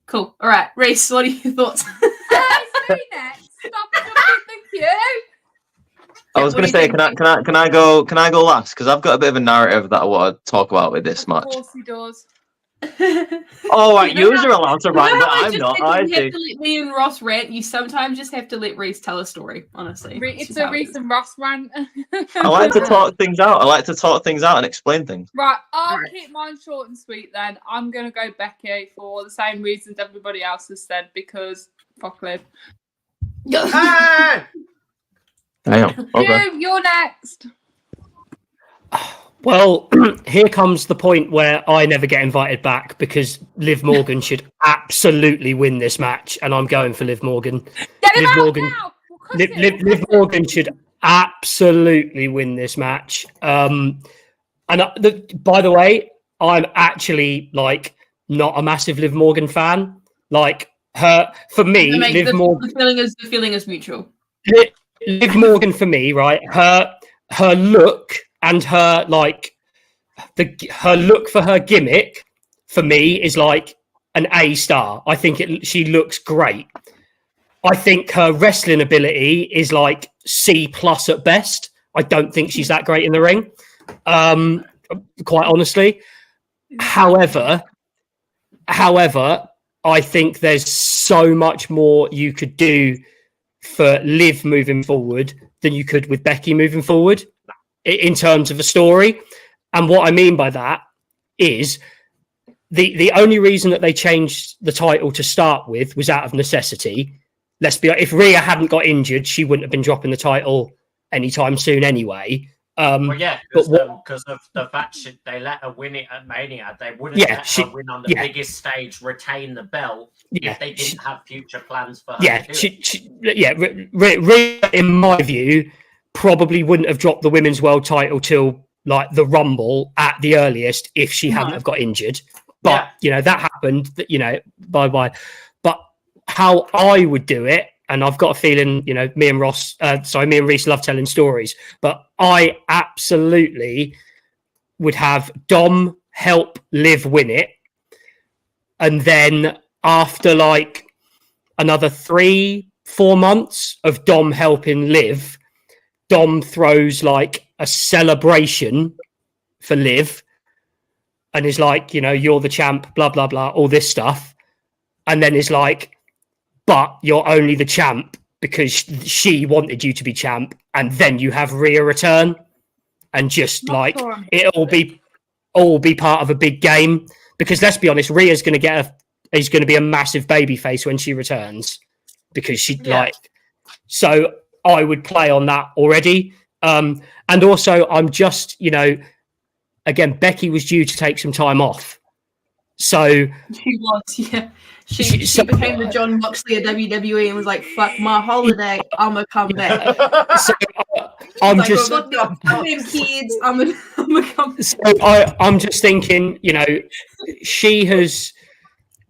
Cool. All right, Reese, what are your thoughts? It's me next. Stop jumping the queue. I was going to say, can I go last? Because I've got a bit of a narrative that I want to talk about with this match. Of course he does. Oh, right, you are allowed to rant, but I'm not. I You see. have to let me and Ross rant. You sometimes just have to let Reese tell a story. Honestly, It's a Reese and Ross rant. I like to talk things out. I like to talk things out and explain things. Right, I'll keep mine short and sweet then. I'm going to go Becky for the same reasons everybody else has said because fuck Liv. Hey! Damn. Okay. You're next. Well, here comes the point where I never get invited back because Liv Morgan should absolutely win this match, and I'm going for Liv Morgan. Get him Liv out Morgan. now. Liv Morgan should absolutely win this match. By the way, I'm actually not a massive Liv Morgan fan. For me, the feeling is mutual. Liv Morgan for me, right? Her look and her her look for her gimmick for me is like an A star. I think she looks great. I think her wrestling ability is like C+ at best. I don't think she's that great in the ring, quite honestly. However, I think there's so much more you could do for Liv moving forward than you could with Becky moving forward in terms of a story. And what I mean by that is the only reason that they changed the title to start with was out of necessity. Let's be honest, if Rhea hadn't got injured, she wouldn't have been dropping the title anytime soon anyway. Because of the fact they let her win it at Mania, they wouldn't let her win on the biggest stage, retain the belt if they didn't have future plans for her. Rhea, in my view, probably wouldn't have dropped the Women's World title till the Rumble at the earliest if she hadn't have got injured. But that happened. Bye. But how I would do it. And I've got a feeling, me and Reese love telling stories, but I absolutely would have Dom help Liv win it. And then after another 3-4 months of Dom helping Liv, Dom throws a celebration for Liv and is you're the champ, blah, blah, blah, all this stuff. And then is but you're only the champ because she wanted you to be champ, and then you have Rhea return, and just it'll be part of a big game. Because let's be honest, Rhea's going to be a massive babyface when she returns, because So I would play on that already, and also I'm just again, Becky was due to take some time off, so she was, yeah. She became the John Moxley of WWE and was like, "Fuck my holiday, I'm gonna come back." So I'm just, I'm kids. I'm gonna come. So I'm just thinking, she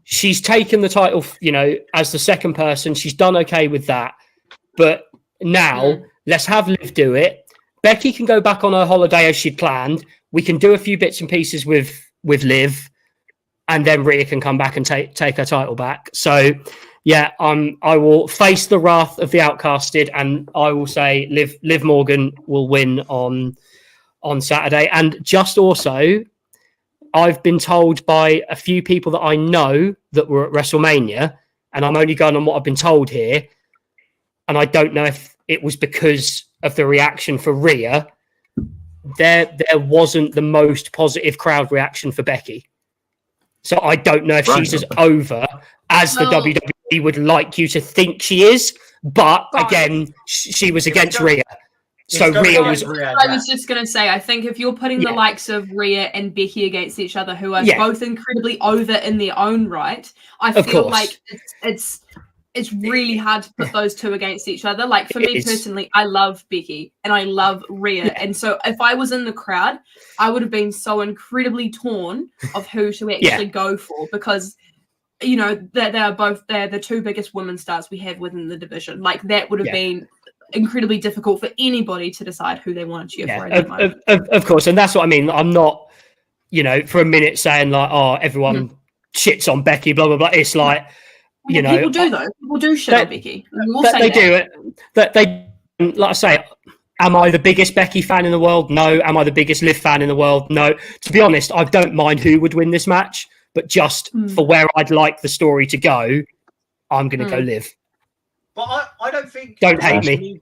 she's taken the title, you know, as the second person. She's done okay with that. But now let's have Liv do it. Becky can go back on her holiday as she'd planned. We can do a few bits and pieces with Liv, and then Rhea can come back and take her title back. So, yeah, I will face the wrath of the Outcasted, and I will say Liv Morgan will win on Saturday. And just also, I've been told by a few people that I know that were at WrestleMania, and I'm only going on what I've been told here, and I don't know if it was because of the reaction for Rhea. There wasn't the most positive crowd reaction for Becky. So I don't know if she's as over as the WWE would like you to think she is. But again, she was against Rhea. So Rhea was... I was just going to say, I think if you're putting the likes of Rhea and Becky against each other, who are both incredibly over in their own right, I feel like it's really hard to put those two against each other. Like, for me personally, I love Becky and I love Rhea. Yeah. And so if I was in the crowd, I would have been so incredibly torn of who to actually go for, because, you know, they're the two biggest women stars we have within the division. Like, that would have been incredibly difficult for anybody to decide who they wanted to cheer for. Of course. And that's what I mean. I'm not, you know, for a minute saying like, oh, everyone shits on Becky, blah, blah, blah. It's like, you know, people do though. People do shit on Becky. They do it. That they, like I say, am I the biggest Becky fan in the world? No. Am I the biggest Liv fan in the world? No. To be honest, I don't mind who would win this match, but just for where I'd like the story to go, I'm going to go Liv. But I don't think. Don't hate me.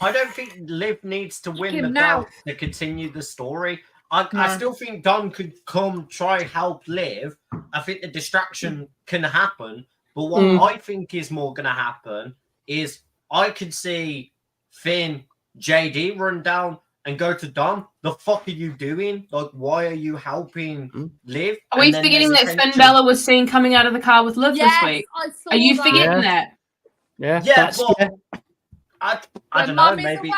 I don't think Liv needs to win the belt to continue the story. I still think Don could come try help Liv. I think the distraction can happen. But what I think is more going to happen is I could see Finn, JD run down and go to Dom. The fuck are you doing? Like, why are you helping Liv? Are we forgetting that Finn Balor was seen coming out of the car with Liv this week? Are you forgetting that? Yeah. I don't know. Maybe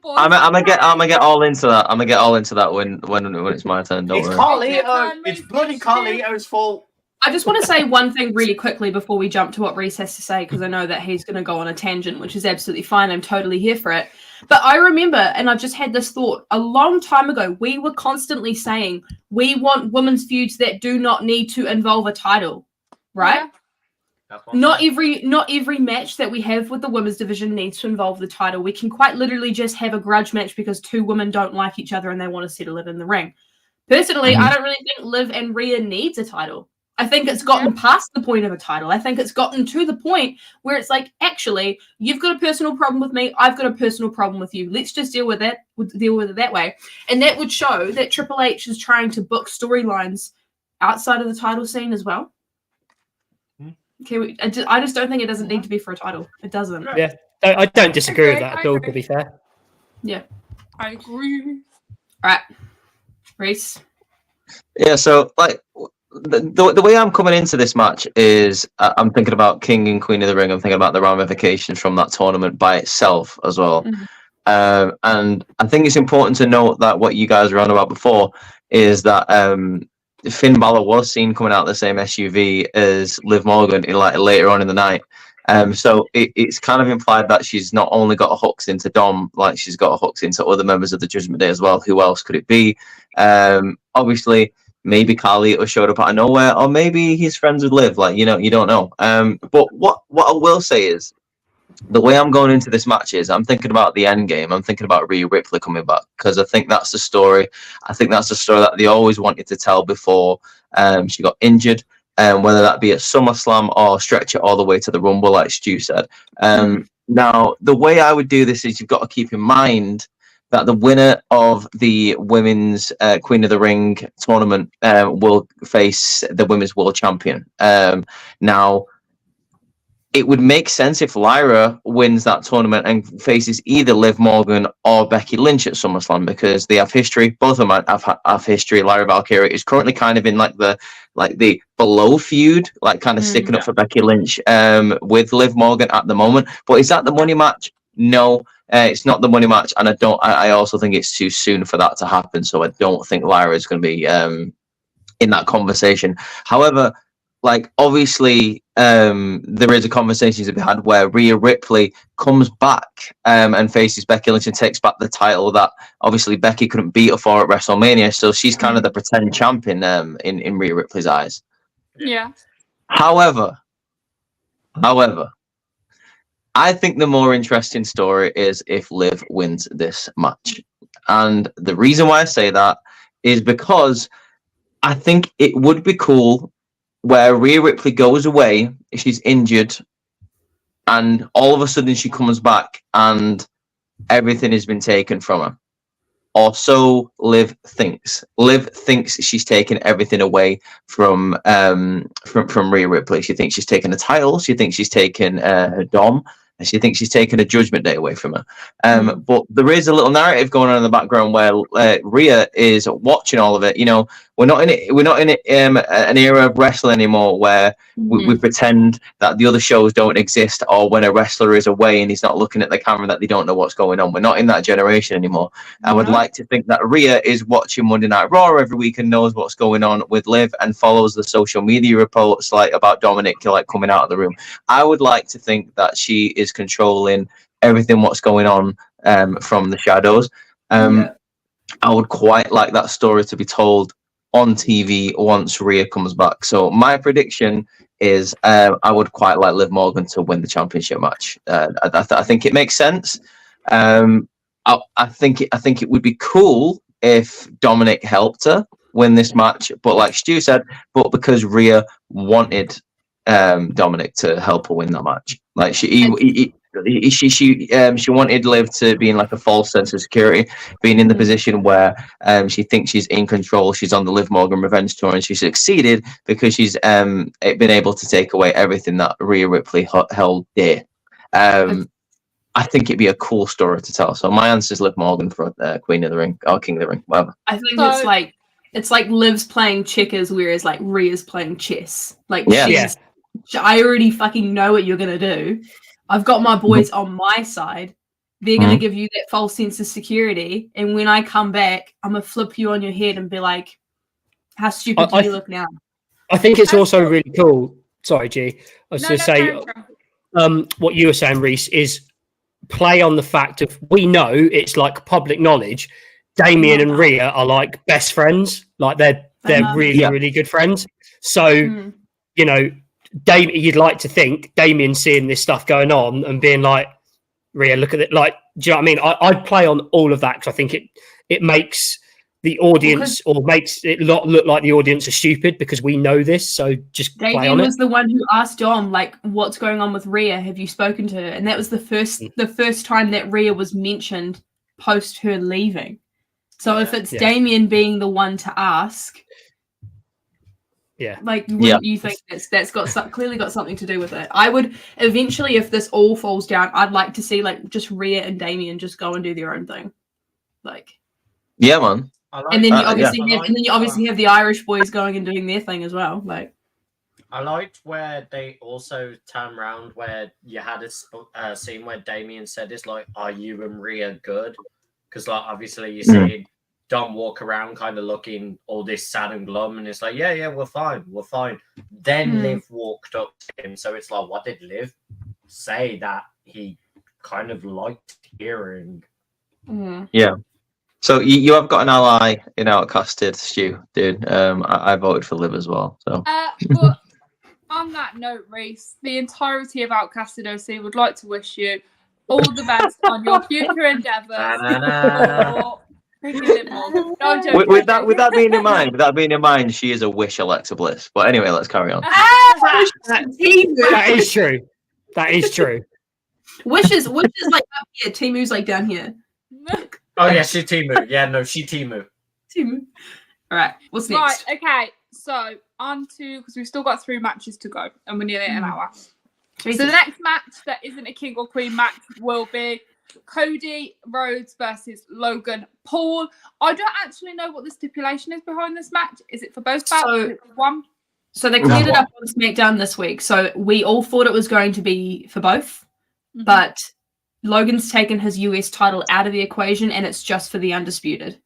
I'm gonna get all into that. I'm gonna get all into that when it's my turn. Don't worry. Carlito. It's bloody Carlito's fault. I just want to say one thing really quickly before we jump to what Reese has to say, because I know that he's going to go on a tangent, which is absolutely fine. I'm totally here for it. But I remember, and I've just had this thought, a long time ago, we were constantly saying we want women's feuds that do not need to involve a title, right? Yeah. Not every match that we have with the women's division needs to involve the title. We can quite literally just have a grudge match because two women don't like each other and they want to settle it in the ring. Personally, I don't really think Liv and Rhea needs a title. I think it's gotten past the point of a title. I think it's gotten to the point where it's like, actually, you've got a personal problem with me. I've got a personal problem with you. Let's just deal with it that way. And that would show that Triple H is trying to book storylines outside of the title scene as well. Okay, I just don't think it doesn't need to be for a title. It doesn't. Yeah, I don't disagree with that at all, to be fair. Yeah. I agree. All right. Reese? Yeah, so, like... The way I'm coming into this match is I'm thinking about King and Queen of the Ring. I'm thinking about the ramifications from that tournament by itself as well. And I think it's important to note that what you guys were on about before is that Finn Balor was seen coming out of the same SUV as Liv Morgan in like later on in the night. So it's kind of implied that she's not only got hooks into Dom, like she's got hooks into other members of the Judgment Day as well. Who else could it be? Obviously, maybe Carlito showed up out of nowhere, or maybe he's friends with Liv. Like, you know, you don't know. But what I will say is, the way I'm going into this match is I'm thinking about the end game. I'm thinking about Rhea Ripley coming back, because I think that's the story. I think that's the story that they always wanted to tell before she got injured, whether that be at SummerSlam or stretch it all the way to the Rumble, like Stu said. Now, the way I would do this is you've got to keep in mind that the winner of the women's Queen of the Ring tournament will face the women's world champion. Now, it would make sense if Lyra wins that tournament and faces either Liv Morgan or Becky Lynch at SummerSlam, because they have history. Both of them have history. Lyra Valkyria is currently kind of in like the below feud, like kind of sticking up for Becky Lynch with Liv Morgan at the moment. But is that the money match? No. It's not the money match, and I also think it's too soon for that to happen. So I don't think Lyra is going to be in that conversation. However, like obviously there is a conversation to be had where Rhea Ripley comes back and faces Becky Lynch and takes back the title that obviously Becky couldn't beat her for at WrestleMania, so she's kind of the pretend champion in Rhea Ripley's eyes. Yeah. However, I think the more interesting story is if Liv wins this match. And the reason why I say that is because I think it would be cool where Rhea Ripley goes away, she's injured, and all of a sudden she comes back and everything has been taken from her. Or so Liv thinks. Liv thinks she's taken everything away from Rhea Ripley. She thinks she's taken a title. She thinks she's taken her dom. And she thinks she's taken a Judgment Day away from her. But there is a little narrative going on in the background where Rhea is watching all of it. You know, we're not in an era of wrestling anymore where we pretend that the other shows don't exist, or when a wrestler is away and he's not looking at the camera that they don't know what's going on. We're not in that generation anymore. I would like to think that Rhea is watching Monday Night Raw every week and knows what's going on with Liv and follows the social media reports like about Dominic like coming out of the room. I would like to think that she is controlling everything what's going on from the shadows. I would quite like that story to be told on TV once Rhea comes back. So my prediction is I would quite like Liv Morgan to win the championship match. I think it makes sense. I think it would be cool if Dominic helped her win this match, but like Stu said, but because Rhea wanted Dominic to help her win that match, like she wanted Liv to be in like a false sense of security, being in the position where she thinks she's in control. She's on the Liv Morgan revenge tour, and she succeeded because she's been able to take away everything that Rhea Ripley held dear. I think it'd be a cool story to tell. So my answer is Liv Morgan for Queen of the Ring or King of the Ring, whatever. I think it's like Liv's playing checkers, whereas like Rhea's playing chess. Like I already fucking know what you're gonna do. I've got my boys on my side. They're gonna give you that false sense of security, and when I come back, I'm gonna flip you on your head and be like, "How stupid do you look now?" I think it's also really cool. Sorry, G. I was going to say what you were saying, Reese, is play on the fact of we know it's like public knowledge. Damien and Rhea are like best friends, like they're really good friends. So you know, you'd like to think Damien seeing this stuff going on and being like, Rhea, look at it. Like, do you know what I mean? I'd play on all of that because I think it makes the audience or makes it look like the audience are stupid because we know this. So just play on it. Damien was the one who asked Dom, like, what's going on with Rhea? Have you spoken to her? And that was the first time that Rhea was mentioned post her leaving. So if it's Damien being the one to ask, like, wouldn't you think that's clearly got something to do with it? I would eventually, if this all falls down, I'd like to see like just Rhea and Damien just go and do their own thing, like. Yeah, man. And then you obviously have the Irish boys going and doing their thing as well. Like, I liked where they also turned around where you had a scene where Damien said, "It's like, are you and Rhea good?" Because like obviously you see Dom walk around kind of looking all this sad and glum, and it's like, yeah, we're fine. Then Liv walked up to him, so it's like, what did Liv say that he kind of liked hearing? Yeah. So you have got an ally in Outcasted, Stu, dude. I voted for Liv as well. So. But on that note, Reese, the entirety of Outcasted OC would like to wish you all the best on your future endeavours. With that being in mind, she is a wish Alexa Bliss. But anyway, let's carry on. That is true. That is true. Wish is like up here. Timu's like down here. Oh yeah, she Timu. Yeah, no, she Timu. All right, what's next? Right, okay. So on to, because we've still got 3 matches to go, and we're nearly an hour. Jesus. So the next match that isn't a King or Queen match will be Cody Rhodes versus Logan Paul. I don't actually know what the stipulation is behind this match. Is it for both bouts? So they cleared it up on SmackDown this week. So we all thought it was going to be for both, but Logan's taken his US title out of the equation, and it's just for the Undisputed.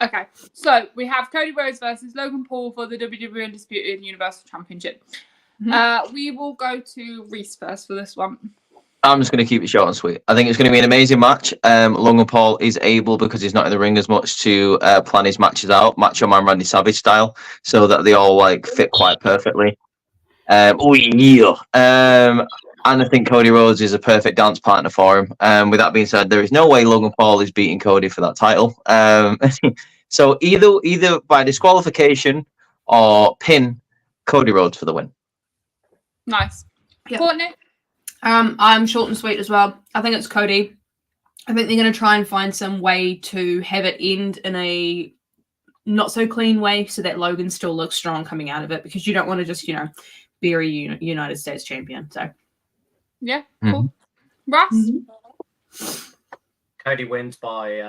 Okay, so we have Cody Rhodes versus Logan Paul for the WWE Undisputed Universal Championship. We will go to Reese first for this one. I'm just going to keep it short and sweet. I think it's going to be an amazing match. Logan Paul is able, because he's not in the ring as much, to plan his matches out, Macho Man Randy Savage style, so that they all like fit quite perfectly. And I think Cody Rhodes is a perfect dance partner for him. With that being said, there is no way Logan Paul is beating Cody for that title. So either by disqualification or pin, Cody Rhodes for the win. Nice. Yeah. Courtney? I'm short and sweet as well. I think it's Cody. I think they're going to try and find some way to have it end in a not so clean way so that Logan still looks strong coming out of it, because you don't want to just, bury United States champion. So, yeah, cool. Russ? Cody wins by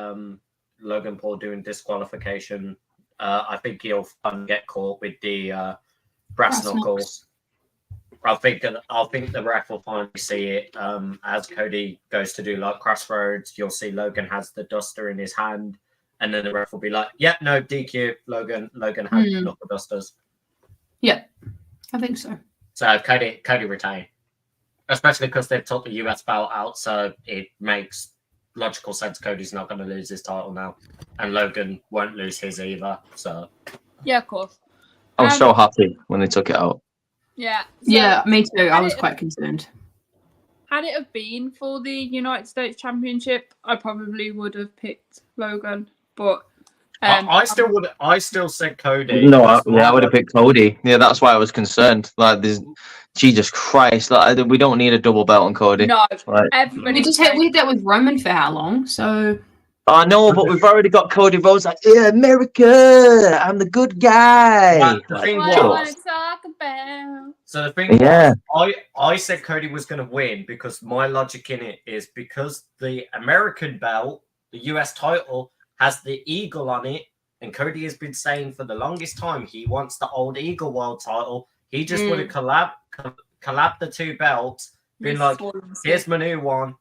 Logan Paul doing disqualification. I think he'll get caught with the brass knuckles. I think the ref will finally see it as Cody goes to do like crossroads. You'll see Logan has the duster in his hand, and then the ref will be like, "Yep, no DQ. Logan has knuckle dusters." Yeah, I think so. So Cody retain, especially because they've took the US belt out, so it makes logical sense. Cody's not going to lose his title now, and Logan won't lose his either. So yeah, of course. I was so happy when they took it out. Yeah. Yeah, me too. I was quite concerned. Had it have been for the United States Championship, I probably would have picked Logan, but I still said Cody. No, I would have picked Cody. Yeah, that's why I was concerned. Like, Jesus Christ, like, we don't need a double belt on Cody. No, right. Everybody we had that with Roman for how long? So I know, but we've already got Cody Rhodes like, yeah, America, I'm the good guy. The thing what I was, want to talk about. so the thing yeah. was, I said Cody was going to win because my logic in it is because the American belt, the US title, has the eagle on it, and Cody has been saying for the longest time he wants the old eagle world title. He just would have collab the two belts, been like, here's my new one,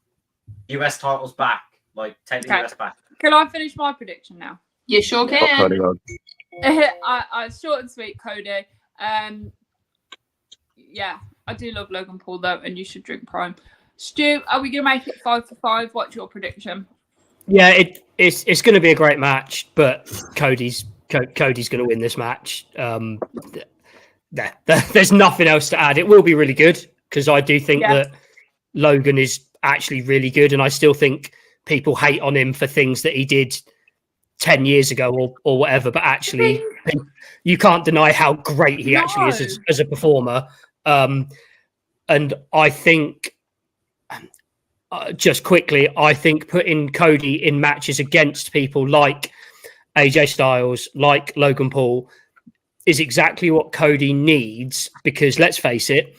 US title's back. Like, take the US back. Can I finish my prediction now? You sure can. Cody Rhodes. I short and sweet, Cody. Yeah, I do love Logan Paul though, and you should drink Prime. Stu, are we gonna make it 5 for 5? What's your prediction? Yeah, it's going to be a great match, but Cody's going to win this match. There's nothing else to add. It will be really good because I do think that Logan is actually really good, and I still think people hate on him for things that he did 10 years ago or whatever, but actually you can't deny how great he actually is as a performer. And I think just quickly, I think putting Cody in matches against people like AJ Styles, like Logan Paul, is exactly what Cody needs, because let's face it,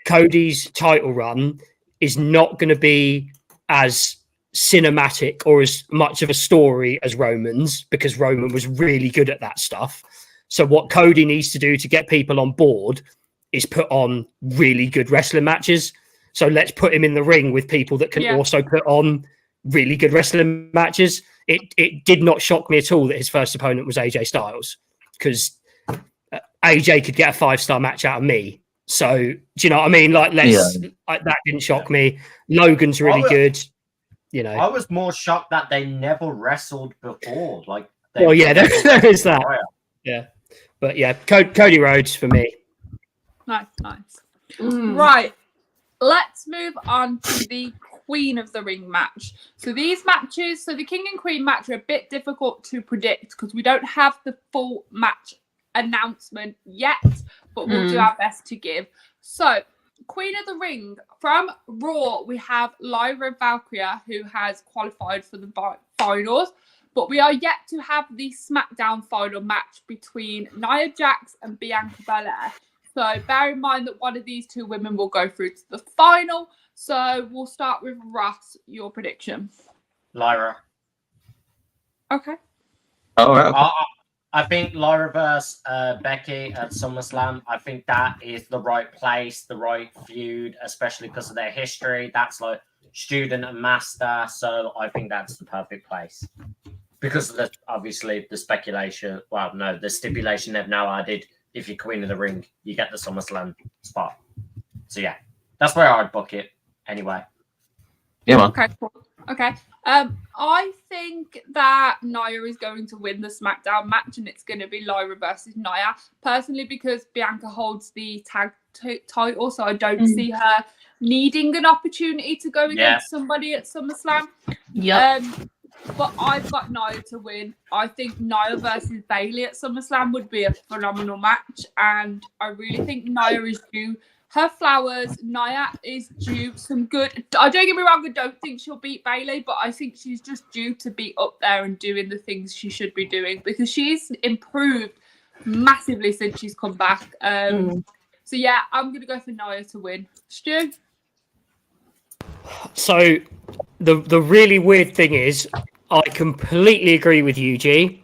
Cody's title run is not going to be as cinematic or as much of a story as Roman's, because Roman was really good at that stuff. So what Cody needs to do to get people on board is put on really good wrestling matches. So let's put him in the ring with people that can also put on really good wrestling matches. It did not shock me at all that his first opponent was AJ Styles, because AJ could get a 5-star match out of me. So do you know what I mean? Like, that didn't shock me. Logan's really good. You know, I was more shocked that they never wrestled before. Like, there is that. Yeah, but yeah, Cody Rhodes for me. Nice. Right, let's move on to the Queen of the Ring match. So these matches, the King and Queen match, are a bit difficult to predict because we don't have the full match announcement yet, but we'll do our best to give. So, Queen of the Ring, from Raw, we have Lyra Valkyria, who has qualified for the finals, but we are yet to have the SmackDown final match between Nia Jax and Bianca Belair. So bear in mind that one of these two women will go through to the final. So we'll start with Russ, your prediction. Lyra. Okay. All right. I think Lyra versus Becky at SummerSlam, I think that is the right place, the right feud, especially because of their history. That's like student and master. So I think that's the perfect place. Because of obviously the speculation, the stipulation they've now added, if you're Queen of the Ring, you get the SummerSlam spot. So yeah, that's where I'd book it anyway. Yeah, man. Okay, cool. Okay. I think that Nia is going to win the SmackDown match, and it's going to be Lyra versus Nia. Personally, because Bianca holds the tag title, so I don't see her needing an opportunity to go against somebody at SummerSlam. Yep. But I've got Nia to win. I think Nia versus Bayley at SummerSlam would be a phenomenal match, and I really think Nia is due her flowers. Nia is due some good. I don't get me wrong, I don't think she'll beat Bayley, but I think she's just due to be up there and doing the things she should be doing, because she's improved massively since she's come back. So yeah, I'm gonna go for Nia to win. Stu? So the really weird thing is, I completely agree with you, G,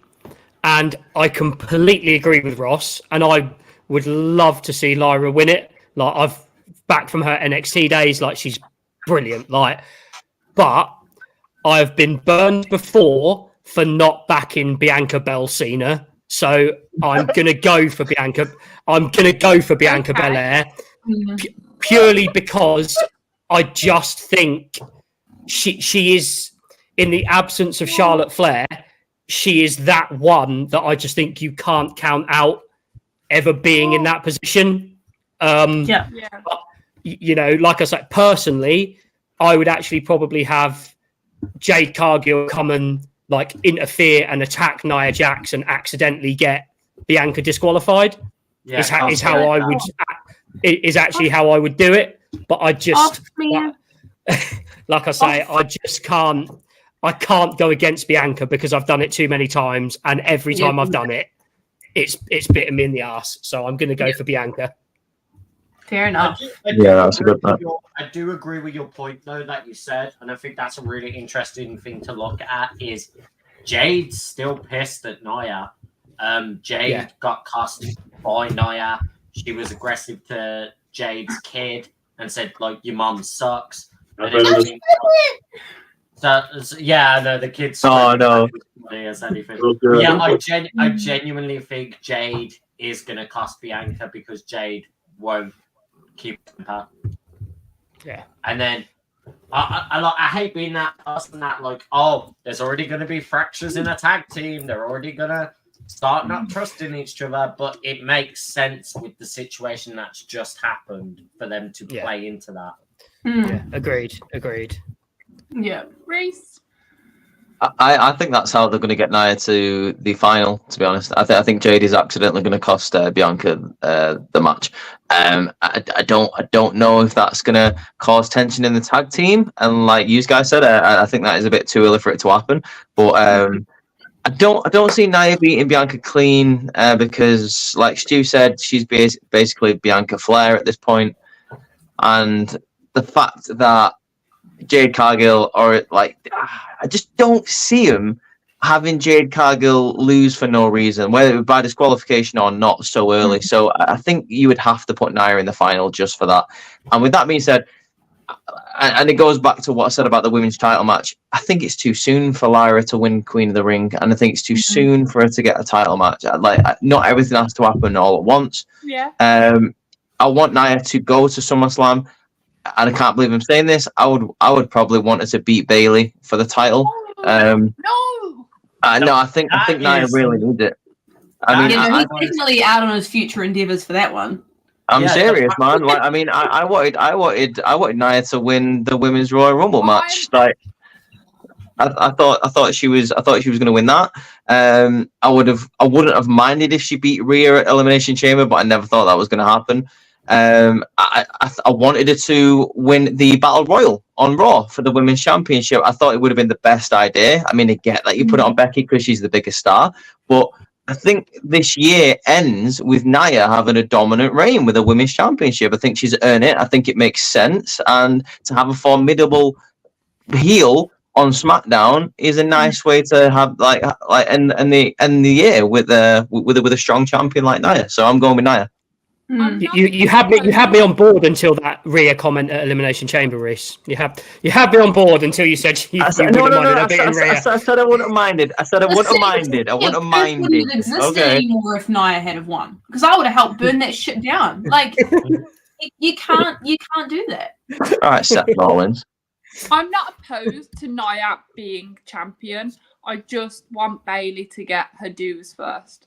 and I completely agree with Ross, and I would love to see Lyra win it. Like, I've back from her NXT days, like, she's brilliant. Like, but I've been burned before for not backing Bianca Belair, so I'm gonna go for Bianca. I'm gonna go for Bianca Belair purely because I just think she is, in the absence of Charlotte Flair, she is that one that I just think you can't count out ever being in that position. But, you know, like I said, personally, I would actually probably have Jade Cargill come and like interfere and attack Nia Jax and accidentally get Bianca disqualified. Is how I would. Is actually how I would do it. But I just, like I say, I just can't. I can't go against Bianca because I've done it too many times, and every time I've done it, it's bitten me in the ass. So I'm going to go for Bianca. Fair enough. That's a good point. I do agree with your point, though, that you said, and I think that's a really interesting thing to look at. Is Jade's still pissed at Nia? Jade got cussed by Nia. She was aggressive to Jade's kid and said, like, your mom sucks. So, yeah, no, the kids. Oh, no. As anything. Yeah, I genuinely think Jade is going to cost Bianca because Jade won't keep her. Yeah. And then I hate being that person that, like, oh, there's already going to be fractures in a tag team. They're already going to start not trusting each other. But it makes sense with the situation that's just happened for them to play into that. Yeah, agreed. Yeah. Reese? I think that's how they're going to get Nia to the final, to be honest. I think Jade is accidentally going to cost Bianca the match. I don't know if that's going to cause tension in the tag team. And like you guys said, I think that is a bit too early for it to happen. But I don't see Nia beating Bianca clean because, like Stu said, she's basically Bianca Flair at this point. And the fact that Jade Cargill, or like, I just don't see him having Jade Cargill lose for no reason, whether by disqualification or not, so early. So I think you would have to put Nia in the final just for that. And with that being said, and it goes back to what I said about the women's title match, I think it's too soon for Lyra to win Queen of the Ring, and I think it's too soon for her to get a title match. Like, not everything has to happen all at once. Yeah. I want Nia to go to SummerSlam. And I can't believe I'm saying this. I would probably want her to beat Bayley for the title. No. I think Nia really needs it. I mean, he's definitely out on his future endeavors for that one. I'm serious, man. Like, I mean, I wanted Nia to win the Women's Royal Rumble match. Like, I thought she was going to win that. I wouldn't have minded if she beat Rhea at Elimination Chamber, but I never thought that was going to happen. I wanted her to win the Battle Royal on Raw for the Women's Championship. I thought it would have been the best idea. I mean, I get that you put it on Becky because she's the biggest star, but I think this year ends with Nia having a dominant reign with a Women's Championship. I think she's earned it. I think it makes sense, and to have a formidable heel on SmackDown is a nice way to have like end the year with a strong champion like Nia. So I'm going with Nia. You had me on board until that Rhea comment at Elimination Chamber, Reese. You had me on board until you said you wouldn't have minded her beating Rhea. I said I wouldn't have minded. I said I wouldn't have minded. I wouldn't have minded. Wouldn't have existed anymore if Nia had have won, because I would have helped burn that shit down. Like you can't do that. All right, Seth Rollins. I'm not opposed to Nia being champion. I just want Bailey to get her dues first.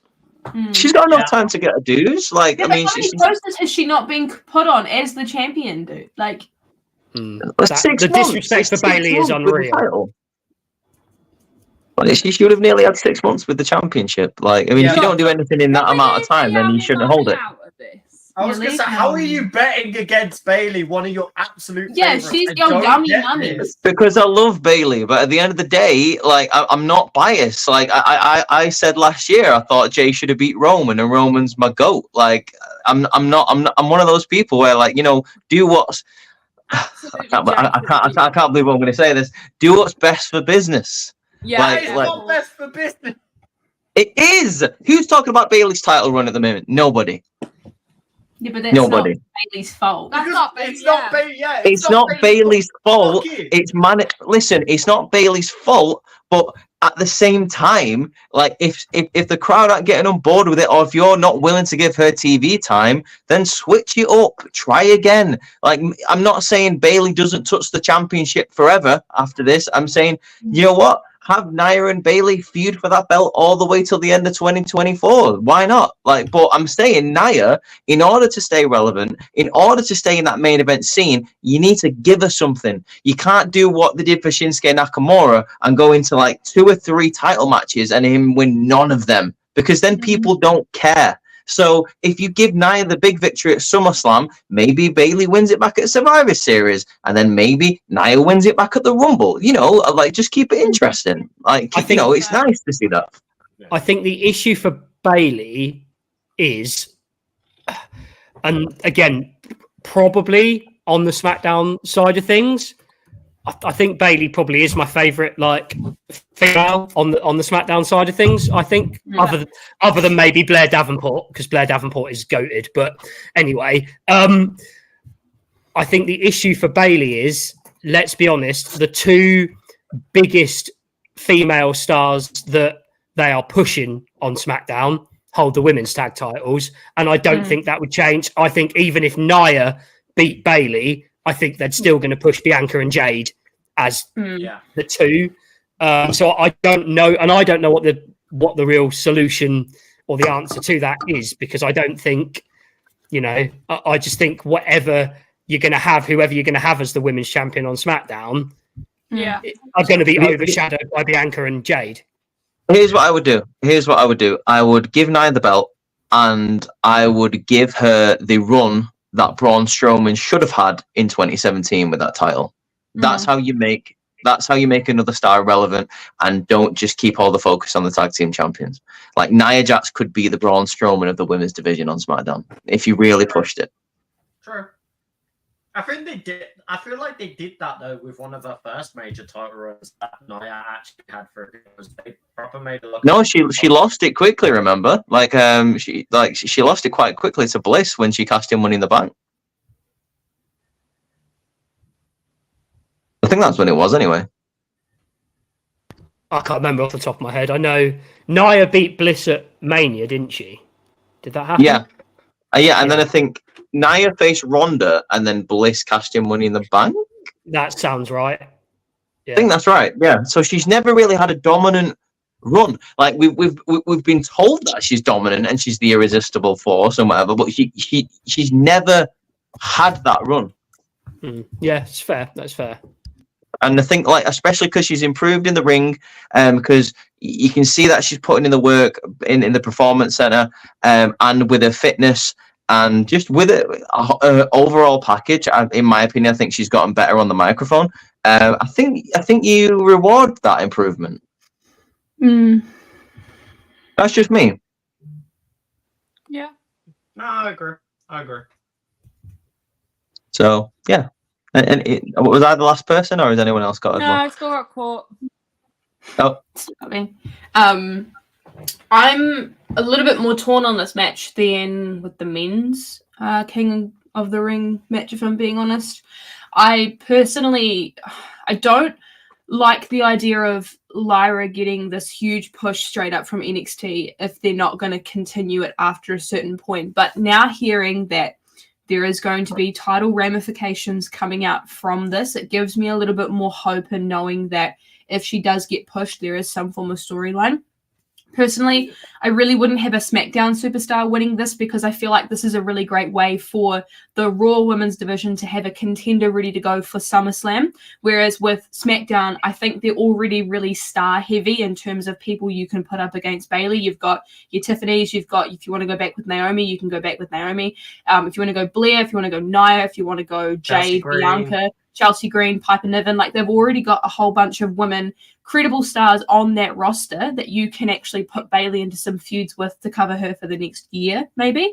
She's got enough time to get her dues. Like, I mean, how many posters has she not been put on as the champion, dude? Like, the disrespect for Bailey is unreal. Well, she should have nearly had 6 months with the championship. Like, I mean, if you don't do anything in that amount of time, then you shouldn't hold it. I was going to say, how are you betting against Bailey, one of your absolute favorites? She's your yummy yummy. Because I love Bailey, but at the end of the day, like, I'm not biased. Like, I said last year, I thought Jay should have beat Roman, and Roman's my goat. Like, I'm one of those people where, like, you know, do what's I can't believe I'm going to say this. Do what's best for business. Yeah, it's not best for business. It is. Who's talking about Bailey's title run at the moment? Nobody. Yeah, but that's Nobody. not Bailey's fault. That's not It's not Bailey. Yeah, it's not Bailey's fault. It's Listen, it's not Bailey's fault. But at the same time, like if the crowd aren't getting on board with it, or if you're not willing to give her TV time, then switch it up. Try again. Like, I'm not saying Bailey doesn't touch the championship forever after this. I'm saying, you know what? Have Nia and Bailey feud for that belt all the way till the end of 2024. Why not? Like, but I'm saying Nia, in order to stay relevant, in order to stay in that main event scene, you need to give her something. You can't do what they did for Shinsuke Nakamura and go into like 2 or 3 title matches and him win none of them, because then people don't care. So if you give Nia the big victory at SummerSlam, maybe Bailey wins it back at Survivor Series, and then maybe Nia wins it back at the Rumble. You know, like, just keep it interesting. Like, I think, you know, it's nice to see that. I think the issue for Bailey is, and again, probably on the SmackDown side of things, I think Bailey probably is my favourite, like, female on the SmackDown side of things. I think other than maybe Blair Davenport, because Blair Davenport is goated. But anyway, I think the issue for Bailey is, let's be honest, the 2 biggest female stars that they are pushing on SmackDown hold the women's tag titles, and I don't think that would change. I think even if Nia beat Bailey, I think they're still going to push Bianca and Jade as the 2. So I don't know, and I don't know what the real solution or the answer to that is, because I don't think, you know, I just think whoever you're going to have as the women's champion on SmackDown, are going to be overshadowed by Bianca and Jade. Here's what I would do. I would give Nia the belt, and I would give her the run that Braun Strowman should have had in 2017 with that title. That's how you make another star relevant, and don't just keep all the focus on the tag team champions. Like, Nia Jax could be the Braun Strowman of the women's division on SmackDown if you really pushed it. True. I think they did. I feel like they did that though with one of the first major title runs that Nia actually had for it. They proper made it look. No, she lost it quickly. Remember, she lost it quite quickly to Bliss when she cashed in Money in the Bank. I think that's when it was, anyway. I can't remember off the top of my head. I know Nia beat Bliss at Mania, didn't she? Did that happen? Yeah. And then I think Nia faced Ronda, and then Bliss cashed in Money in the Bank. That sounds right. Yeah. I think that's right. Yeah. So she's never really had a dominant run. Like, we've been told that she's dominant and she's the irresistible force and whatever, but she's never had that run. Yeah, it's fair. That's fair. And I think, like, especially because she's improved in the ring, because you can see that she's putting in the work in the performance center, and with her fitness, and just with her overall package. In my opinion, I think she's gotten better on the microphone. I think you reward that improvement. That's just me. Yeah. No, I agree. So yeah. And was I the last person, or has anyone else got it? No, I still got caught. Oh, I mean, I'm a little bit more torn on this match than with the men's. King of the Ring match, if I'm being honest. I personally, I don't like the idea of Lyra getting this huge push straight up from NXT if they're not going to continue it after a certain point. But now hearing that there is going to be title ramifications coming out from this, it gives me a little bit more hope in knowing that if she does get pushed, there is some form of storyline. Personally, I really wouldn't have a SmackDown superstar winning this because I feel like this is a really great way for the Raw women's division to have a contender ready to go for SummerSlam. Whereas with SmackDown, I think they're already really star heavy in terms of people you can put up against Bayley. You've got your Tiffany's, you've got, if you want to go back with Naomi, you can go back with Naomi. If you want to go Blair, if you want to go Nia, if you want to go Jade, Bianca, Chelsea Green, Piper Niven, like they've already got a whole bunch of women, credible stars on that roster that you can actually put Bayley into some feuds with to cover her for the next year, maybe.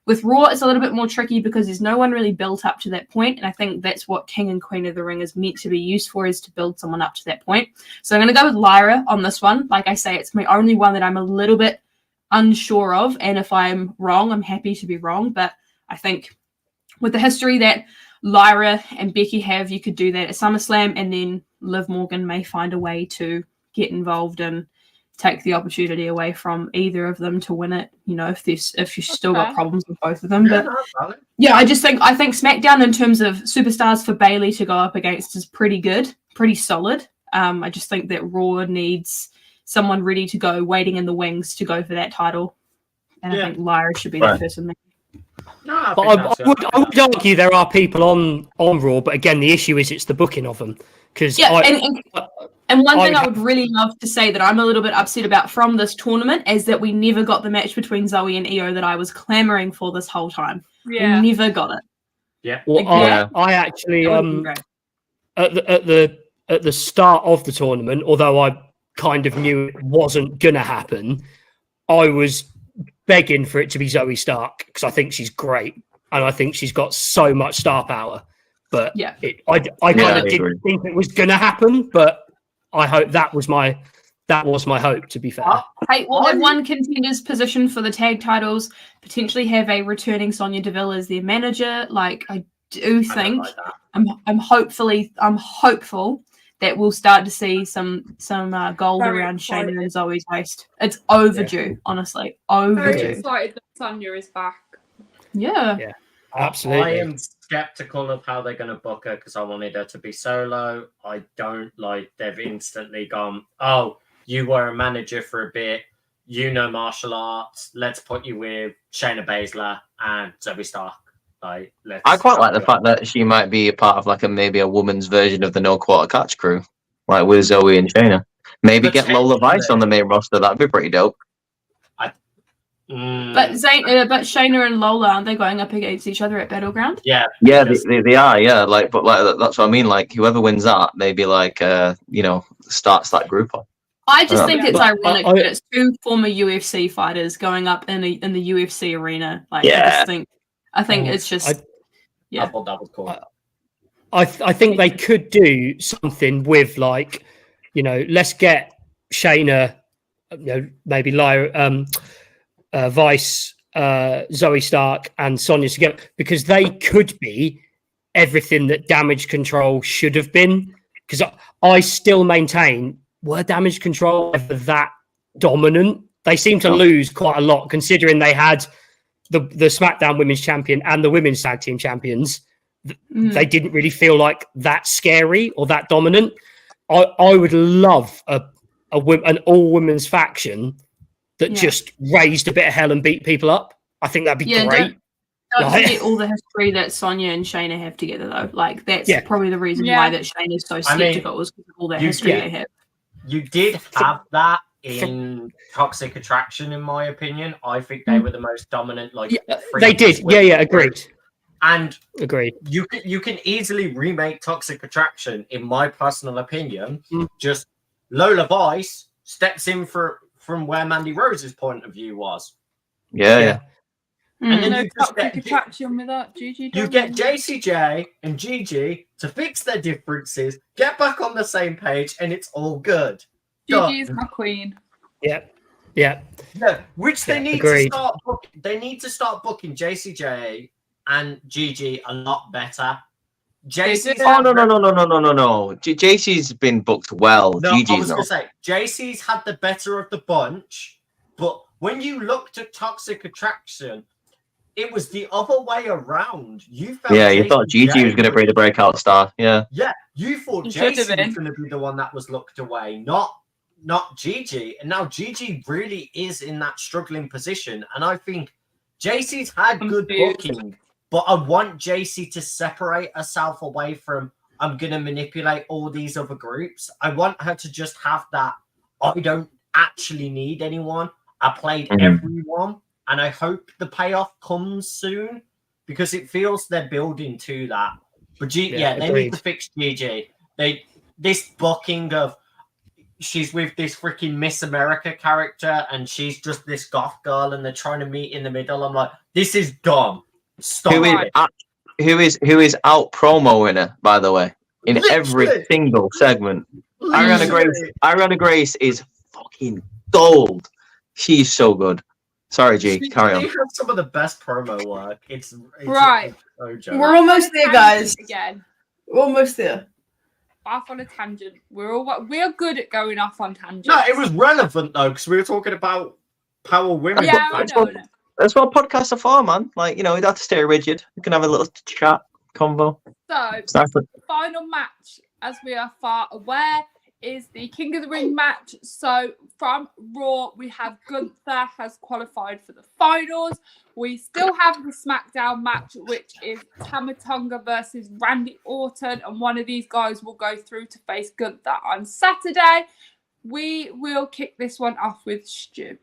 With Raw, it's a little bit more tricky because there's no one really built up to that point, and I think that's what King and Queen of the Ring is meant to be used for, is to build someone up to that point. So I'm going to go with Lyra on this one. Like I say, it's my only one that I'm a little bit unsure of, and if I'm wrong, I'm happy to be wrong, but I think with the history that Lyra and Becky have, you could do that at SummerSlam, and then Liv Morgan may find a way to get involved and take the opportunity away from either of them to win it. You know, if you've still got problems with both of them. But yeah, I think SmackDown in terms of superstars for Bayley to go up against is pretty good, pretty solid. I just think that Raw needs someone ready to go, waiting in the wings to go for that title, and I think Lyra should be that person. No, But I would argue there are people on Raw, but again, the issue is it's the booking of them. And one thing I would really love to say that I'm a little bit upset about from this tournament is that we never got the match between Zoe and Io that I was clamoring for this whole time. Yeah. We never got it. Yeah. Well, I actually at the start of the tournament, although I kind of knew it wasn't gonna happen, I was begging for it to be Zoe Stark because I think she's great and I think she's got so much star power. But I kind of didn't think it was going to happen. But I hope that was my hope. To be fair, hey, we'll have one contender's position for the tag titles. Potentially have a returning Sonya Deville as their manager. Like I do think, I'm hopeful that we'll start to see some gold around Shayna and Zoe's waist. It's overdue, honestly. Overdue. Very excited that Sonya is back. Yeah. Absolutely. I am skeptical of how they're going to book her because I wanted her to be solo. I don't like they've instantly gone, oh, you were a manager for a bit. You know martial arts. Let's put you with Shayna Baszler and Zoe Stark. I quite like the fact that she might be a part of maybe a woman's version of the No Quarter Catch crew, like with Zoe and Shayna. Maybe get Lola Vice on the main roster. That'd be pretty dope. But Shayna and Lola, aren't they going up against each other at Battleground? Yeah, they are. Yeah, but that's what I mean. Like whoever wins that, maybe starts that group up. I just think it's ironic that it's two former UFC fighters going up in the UFC arena. I think it's just cool. I think they could do something with let's get Shayna, maybe Lyra, Vice, Zoe Stark, and Sonya together because they could be everything that Damage Control should have been. Because I still maintain, were Damage Control ever that dominant? They seem to lose quite a lot considering they had the SmackDown Women's Champion and the Women's Tag Team Champions. They didn't really feel like that scary or that dominant. I would love an all-women's faction that just raised a bit of hell and beat people up. I think that'd be great. Don't forget all the history that Sonya and Shayna have together, though. That's probably the reason why that Shayna's so skeptical is because of all that history they have. You did have that in Toxic Attraction, in my opinion. I think they were the most dominant. They did. Agreed. And agreed. You can easily remake Toxic Attraction, in my personal opinion. Just Lola Vice steps in from where Mandy Rose's point of view was. Yeah. And then you just get attraction with that. Gigi, you get JCJ and Gigi to fix their differences, get back on the same page, and it's all good. Gigi is my queen. Yeah. Which they need to start booking. They need to start booking JCJ and Gigi a lot better. JC's Oh no. JC's been booked well. No, I Gigi's was not. gonna say JC's had the better of the bunch, but when you looked at Toxic Attraction, it was the other way around. You felt You thought Gigi was going to be the breakout star. Yeah, you thought He should have JC was been. going to be the one that was looked away, not Gigi. And now Gigi really is in that struggling position. And I think JC's had good booking, but I want JC to separate herself away from I'm going to manipulate all these other groups. I want her to just have that I don't actually need anyone. I played everyone. And I hope the payoff comes soon because it feels they're building to that. But they need to fix Gigi. This booking of she's with this freaking Miss America character and she's just this goth girl and they're trying to meet in the middle. I'm like, this is dumb. Stop. Who is out promoing her, by the way, in every single segment. Ariana Grace is fucking gold. She's so good. Sorry, G. Carry on. They have some of the best promo work. It's right. So We're almost there, guys. Again. We're almost there. Off on a tangent. We're good at going off on tangents. No, it was relevant though because we were talking about power women. Yeah, I know. That's what podcasts are for, man. Like, you don't have to stay rigid. You can have a little chat, convo. So, the final match, as we are far aware, is the King of the Ring match. So from Raw, we have Gunther has qualified for the finals. We still have the SmackDown match, which is Tama Tonga versus Randy Orton, and one of these guys will go through to face Gunther on Saturday. We will kick this one off with Stu.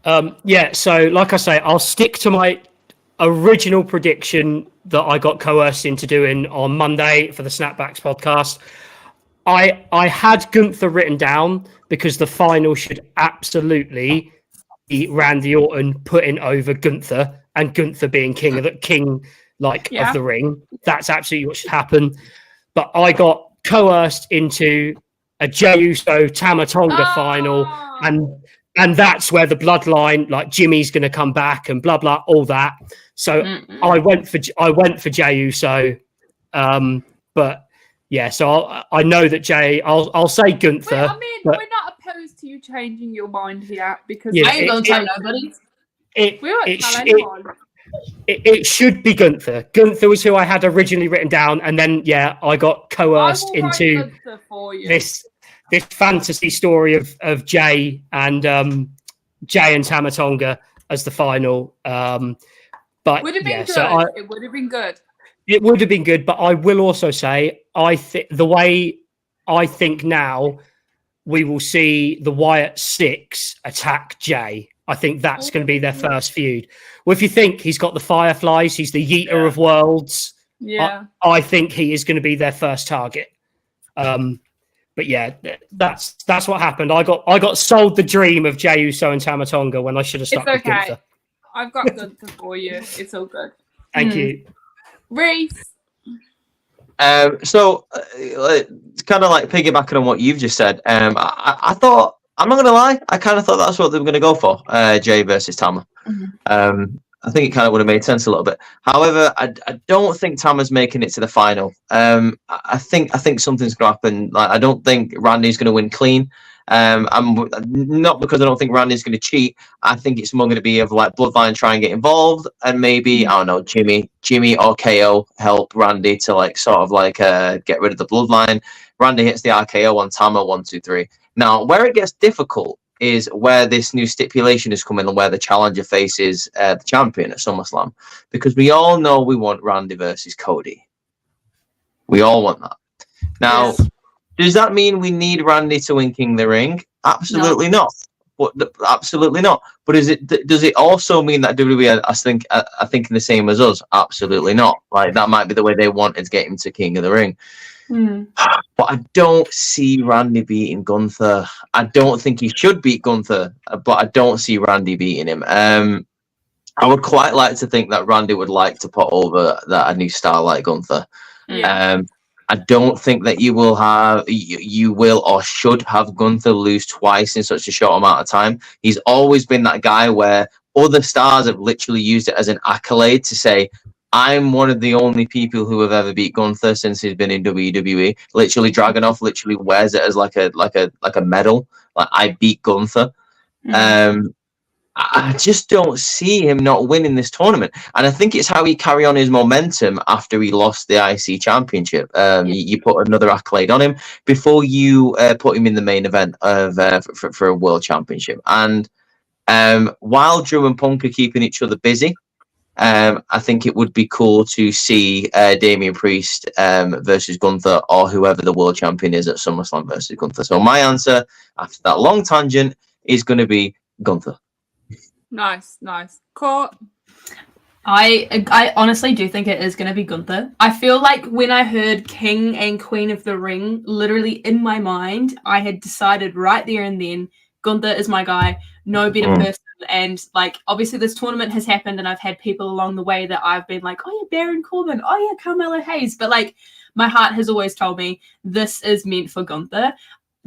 So like I say, I'll stick to my original prediction that I got coerced into doing on Monday for the SnapBacks podcast. I had Gunther written down because the final should absolutely be Randy Orton putting over Gunther and Gunther being king of the ring. That's absolutely what should happen. But I got coerced into a Jey Uso Tama Tonga final, and that's where the bloodline, like Jimmy's going to come back and blah blah, all that. So I went for Jey Uso, but yeah. So I know that Jey. I'll say Gunther. We're not opposed to you changing your mind here because I ain't gonna tell nobody. It should be Gunther. Gunther was who I had originally written down, and then I got coerced into this fantasy story of Jey and Tama Tonga as the final. But would have been good. It would have been good. It would have been good, but I will also say the way I think now we will see the Wyatt Six attack Jey. I think that's going to be their first feud. Well, if you think he's got the Fireflies, he's the Yeeter of Worlds. Yeah, I think he is going to be their first target. But yeah, that's what happened. I got sold the dream of Jey Uso and Tama Tonga when I should have stuck with Gunther. I've got Gunther for you. It's all good. Thank you. Reese. So it's kind of like piggybacking on what you've just said. I thought, I'm not going to lie, I kind of thought that's what they were going to go for, Jey versus Tama. I think it kind of would have made sense a little bit. However, I don't think Tama's making it to the final. I think something's going to happen. Like, I don't think Randy's going to win clean. I'm not because I don't think Randy's going to cheat. I think it's more going to be of like Bloodline try and get involved, and maybe I don't know, Jimmy or KO help Randy to like sort of like get rid of the Bloodline. Randy hits the RKO on Tama 1, 2, 3. Now, where it gets difficult is where this new stipulation is coming and where the challenger faces the champion at SummerSlam, because we all know we want Randy versus Cody. We all want that. Now, does that mean we need Randy to win King of the Ring? Absolutely not. But absolutely not. But does it also mean that WWE are thinking the same as us? Absolutely not. Like, that might be the way they wanted to get him to King of the Ring. But I don't see Randy beating Gunther. I don't think he should beat Gunther, but I don't see Randy beating him. I would quite like to think that Randy would like to put over a new star like Gunther. I don't think that you will or should have Gunther lose twice in such a short amount of time. He's always been that guy where other stars have literally used it as an accolade to say, I'm one of the only people who have ever beat Gunther since he's been in WWE. Literally, Dragunov literally wears it as like a medal. Like, I beat Gunther. I just don't see him not winning this tournament. And I think it's how he carry on his momentum after he lost the IC championship. You put another accolade on him before you put him in the main event of for a world championship. And while Drew and Punk are keeping each other busy, I think it would be cool to see Damian Priest versus Gunther, or whoever the world champion is at SummerSlam versus Gunther. So my answer after that long tangent is going to be Gunther. Nice. Court. I honestly do think it is going to be Gunther. I feel like when I heard King and Queen of the Ring, literally in my mind, I had decided right there and then, Gunther is my guy, no better person. And like, obviously this tournament has happened and I've had people along the way that I've been like, oh yeah, Baron Corbin, oh yeah, Carmelo Hayes. But like, my heart has always told me this is meant for Gunther.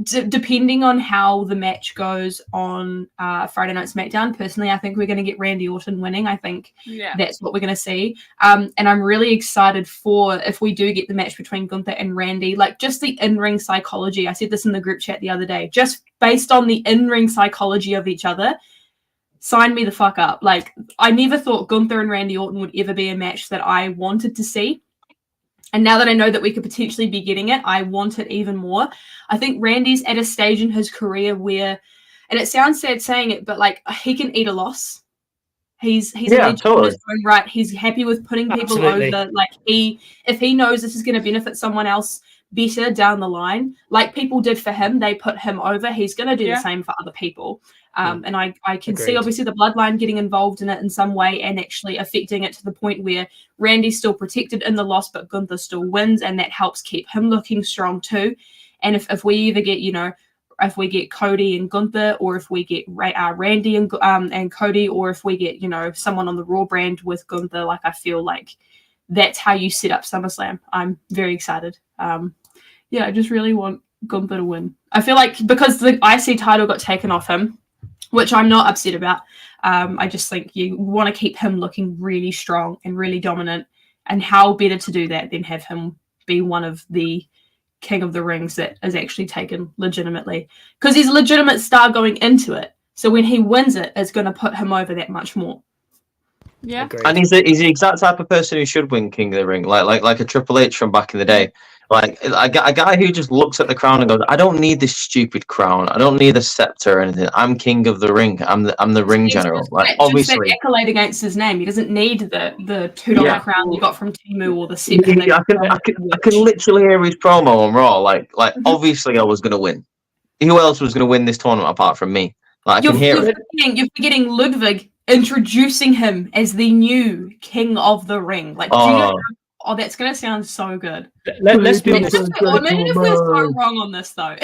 Depending on how the match goes on Friday Night SmackDown, personally, I think we're going to get Randy Orton winning. I think that's what we're going to see. And I'm really excited for if we do get the match between Gunther and Randy, like just the in-ring psychology. I said this in the group chat the other day, just based on the in-ring psychology of each other, sign me the fuck up. Like, I never thought Gunther and Randy Orton would ever be a match that I wanted to see. And now that I know that we could potentially be getting it, I want it even more. I think Randy's at a stage in his career where, and it sounds sad saying it, but like, he can eat a loss. He's a legend in his own right. He's happy with putting people over. Like, if he knows this is going to benefit someone else better down the line, like people did for him, they put him over. He's going to do the same for other people. And I can see obviously the bloodline getting involved in it in some way and actually affecting it to the point where Randy's still protected in the loss, but Gunther still wins, and that helps keep him looking strong too. And if we either get, if we get Cody and Gunther, or if we get Randy and Cody, or if we get, someone on the Raw brand with Gunther, like, I feel like that's how you set up SummerSlam. I'm very excited. I just really want Gunther to win. I feel like because the IC title got taken off him, which I'm not upset about. I just think you want to keep him looking really strong and really dominant. And how better to do that than have him be one of the King of the Rings that is actually taken legitimately. Because he's a legitimate star going into it. So when he wins it, it's going to put him over that much more. Yeah. Agreed. And he's the exact type of person who should win King of the Ring, like a Triple H from back in the day. Like a guy who just looks at the crown and goes, I don't need this stupid crown. I don't need a scepter or anything. I'm King of the Ring. I'm the ring general. Like, obviously, just an accolade against his name. He doesn't need the $2 crown you got from Timu or the scepter. I can literally hear his promo on Raw. Like obviously I was going to win. Who else was going to win this tournament apart from me? Like, I can hear it. You're forgetting Ludwig introducing him as the new King of the Ring. Like, do you know? Oh, that's going to sound so good. Let's be honest. Imagine if we're so wrong on this, though.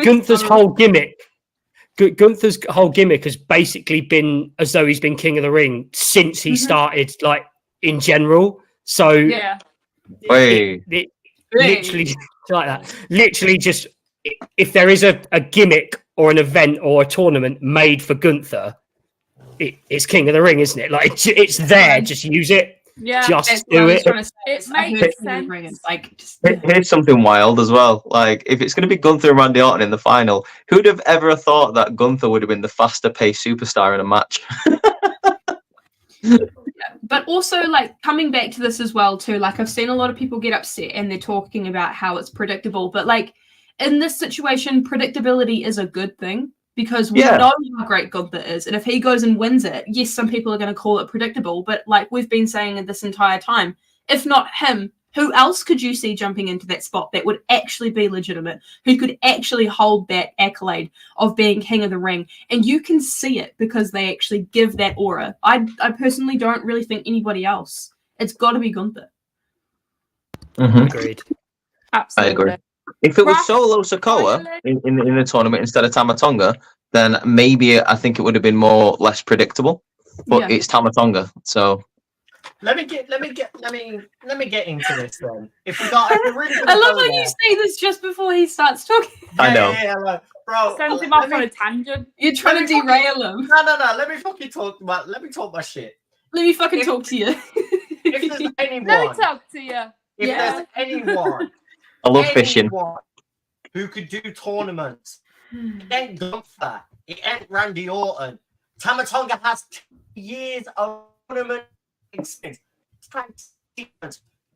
Gunther's whole gimmick. Gunther's whole gimmick has basically been as though he's been King of the Ring since he started, like, in general. So, literally like that. Literally, just if there is a gimmick or an event or a tournament made for Gunther, it's King of the Ring, isn't it? Like, it's there. Just use it. Yeah, just do it. It makes sense. Like, here's something wild as well. Like, if it's going to be Gunther and Randy Orton in the final, who'd have ever thought that Gunther would have been the faster paced superstar in a match? But also, like, coming back to this as well too, like, I've seen a lot of people get upset and they're talking about how it's predictable, but like, in this situation, predictability is a good thing. Because we know how great Gunther is. And if he goes and wins it, yes, some people are going to call it predictable. But like we've been saying this entire time, if not him, who else could you see jumping into that spot that would actually be legitimate? Who could actually hold that accolade of being King of the Ring? And you can see it because they actually give that aura. I personally don't really think anybody else. It's got to be Gunther. Agreed. Absolutely. I agree. If it was Solo Sikoa in the tournament instead of Tama Tonga, then maybe I think it would have been less predictable. But it's Tama Tonga, so Let me get into this then. If we got, if we're really I love go how there, you say this just before he starts talking. I know. like, bro. Sends him let off on me- a tangent. You're trying to Let me derail him. No. Let me fucking talk about. Let me talk my shit. Let me fucking If- talk to you. If there's Let me anyone, talk to you. if Yeah. there's anyone, I love fishing. anyone who could do tournaments, it ain't Gunther. It ain't Randy Orton. Tamatonga has 2 years of tournament experience.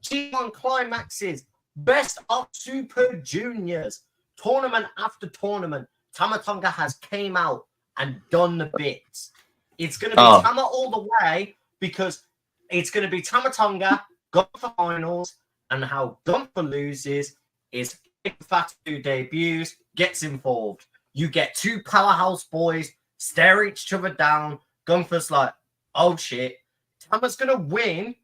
G1 climaxes, best of Super Juniors, tournament after tournament. Tamatonga has came out and done the bits. It's going to be Tama all the way because it's going to be Tamatonga, Gunther finals, and how Gunther loses is Fatu debuts, gets involved. You get 2 powerhouse boys stare each other down. Gunther's like, oh shit, Tama's going to win,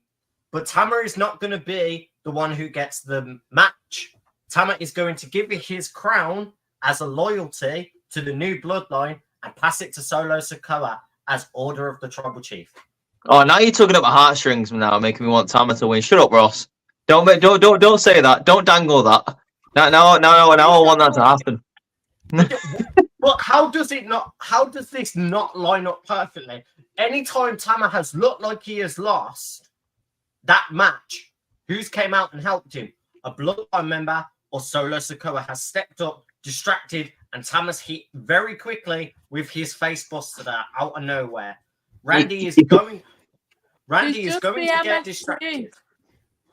but Tama is not going to be the one who gets the match. Tama is going to give his crown as a loyalty to the new bloodline and pass it to Solo Sikoa as Order of the Tribal Chief. Oh, now you're tugging at my heartstrings now, making me want Tama to win. Shut up, Ross. Don't say that. Don't dangle that. No, I want that to happen. But how does this not line up perfectly? Anytime Tama has looked like he has lost that match, who's came out and helped him? A bloodline member or Solo Sikoa has stepped up, distracted, and Tama's hit very quickly with his face buster out of nowhere. Randy is going to get distracted.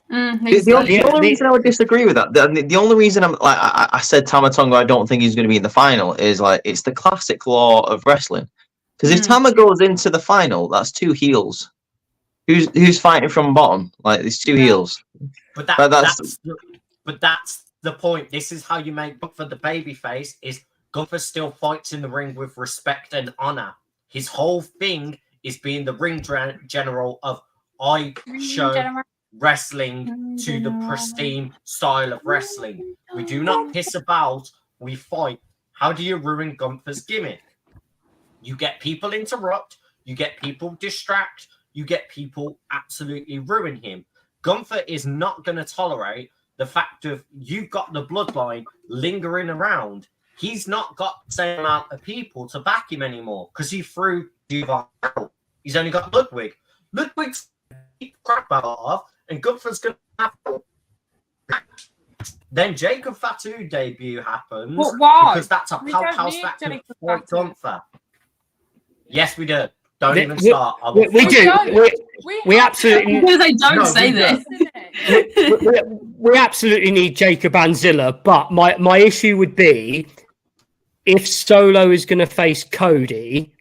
The only reason I would disagree with that, the only reason I said Tamatonga, I don't think he's going to be in the final, is like it's the classic law of wrestling. Because if Tama goes into the final, that's 2 heels. Who's fighting from bottom? Like there's 2 heels. But that's the point. This is how you make Gunther the babyface. Is Gunther still fights in the ring with respect and honor? His whole thing is being the ring general of I show wrestling to the pristine style of wrestling. We do not piss about, we fight. How do you ruin Gunther's gimmick? You get people interrupt, you get people distract, you get people absolutely ruin him. Gunther is not going to tolerate the fact of you've got the bloodline lingering around. He's not got the same amount of people to back him anymore because he threw Duval out. He's only got Ludwig. Ludwig's crap out of, and Gunther's going to have. Then Jacob Fatu debut happens. But why? Because that's a We don't powerhouse need that can Jacob fight Fatu. Gunther. Yes, we do. Don't even We- start. I will We do. We have absolutely- Because I don't No, say we this. we absolutely need Jacob Anzilla, but my issue would be if Solo is going to face Cody.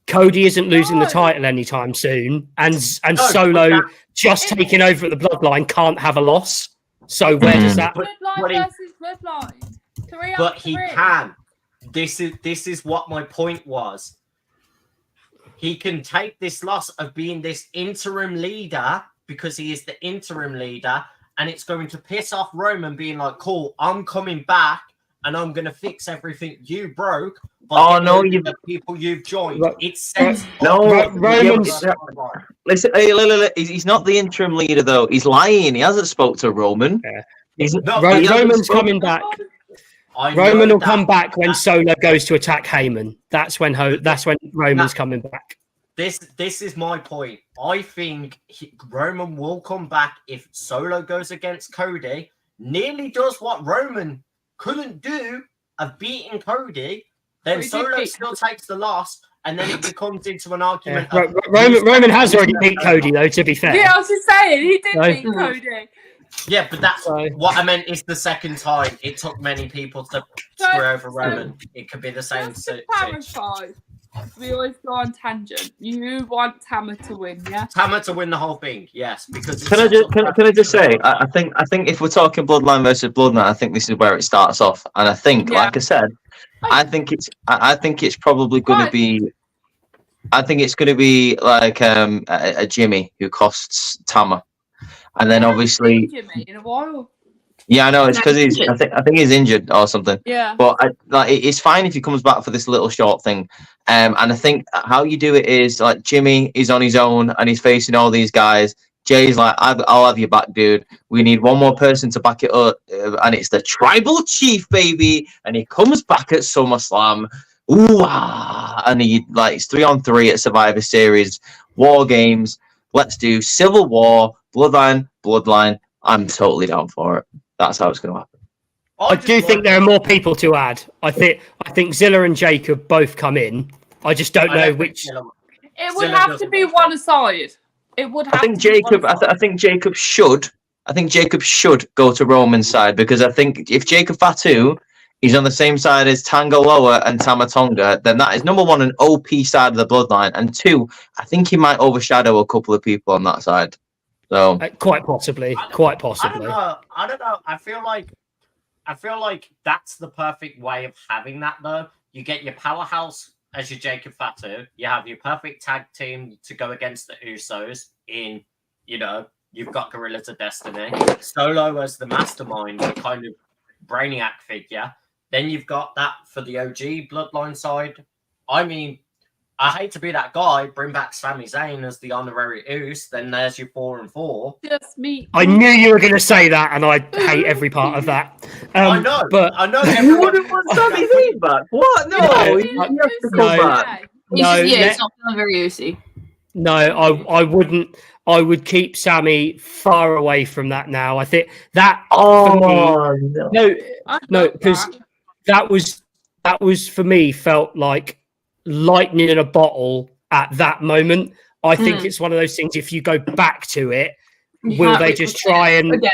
Cody isn't losing the No. title anytime soon, and No, Solo but just taking over at the Bloodline can't have a loss. So where does that? But Bloodline versus Bloodline. 3 But on he 3. can. This is what my point was. He can take this loss of being this interim leader because he is the interim leader, and it's going to piss off Roman being like, cool, I'm coming back and I'm going to fix everything you broke. Oh, no, you- the people you've joined. Ro- It sets No, up the Roman's- bloodline. Listen, he's not the interim leader though. He's lying. He hasn't spoke to Roman. Yeah. He's, No, he hasn't Roman's spoke- coming back. I know Roman will that. come back when Solo goes to attack Heyman. That's when Roman's coming back. This is my point. I think Roman will come back if Solo goes against Cody, nearly does what Roman couldn't do of beating Cody, then But he did Solo beat still takes the loss, and then it becomes into an Yeah. argument. Roman has already beat Cody though. To be fair, Yeah, I was just saying, he did No. beat Cody. Yeah, but that's So- what I meant. Is the second time it took many people to screw over Roman. It could be the same Just to situation. clarify, we always go on tangent. You want Tama to win, yeah? Tama to win the whole thing, yes, because Can I just say, I think if we're talking Bloodline versus Bloodline, I think this is where it starts off, and I think, Yeah. like I said, I think it's probably going to Right. be, I think it's going to be like a Jimmy who costs Tama, and then I haven't obviously, seen Jimmy in a while. yeah, I know it's because I think he's injured or something. Yeah. But it's fine if he comes back for this little short thing. And I think how you do it is like Jimmy is on his own and he's facing all these guys. Jay's like, I'll have your back, dude. We need one more person to back it up, and it's the Tribal Chief, baby. And he comes back at SummerSlam. Ooh, and he like it's 3-on-3 at Survivor Series, War Games. Let's do Civil War, Bloodline. I'm totally down for it. That's how it's going to happen. I do think there are more people to add. I think Zilla and Jacob both come in. I just don't know which. It would have to be one aside. It would have. I think Jacob. I think Jacob should. I think Jacob should go to Roman's side, because I think if Jacob Fatu is on the same side as Tanga Loa and Tamatonga, then that is number one, an OP side of the bloodline, and two, I think he might overshadow a couple of people on that side. So quite possibly. I don't know. I feel like that's the perfect way of having that, though. You get your powerhouse as your Jacob Fatu. You have your perfect tag team to go against the Usos in, you've got Gorillas of Destiny. Solo as the mastermind, the kind of brainiac figure. Then you've got that for the OG bloodline side. I mean, I hate to be that guy. Bring back Sami Zayn as the honorary Us. Then there's your 4 and 4. Just me. I knew you were going to say that, and I hate every part of that. I know, but I know. you wouldn't want Sami Zayn back. What? No, he has to come back. It's not feeling very Usy. No, I wouldn't. I would keep Sammy far away from that now. I think that for me, no, because that was for me felt like lightning in a bottle at that moment. I think it's one of those things. If you go back to it, will they just try and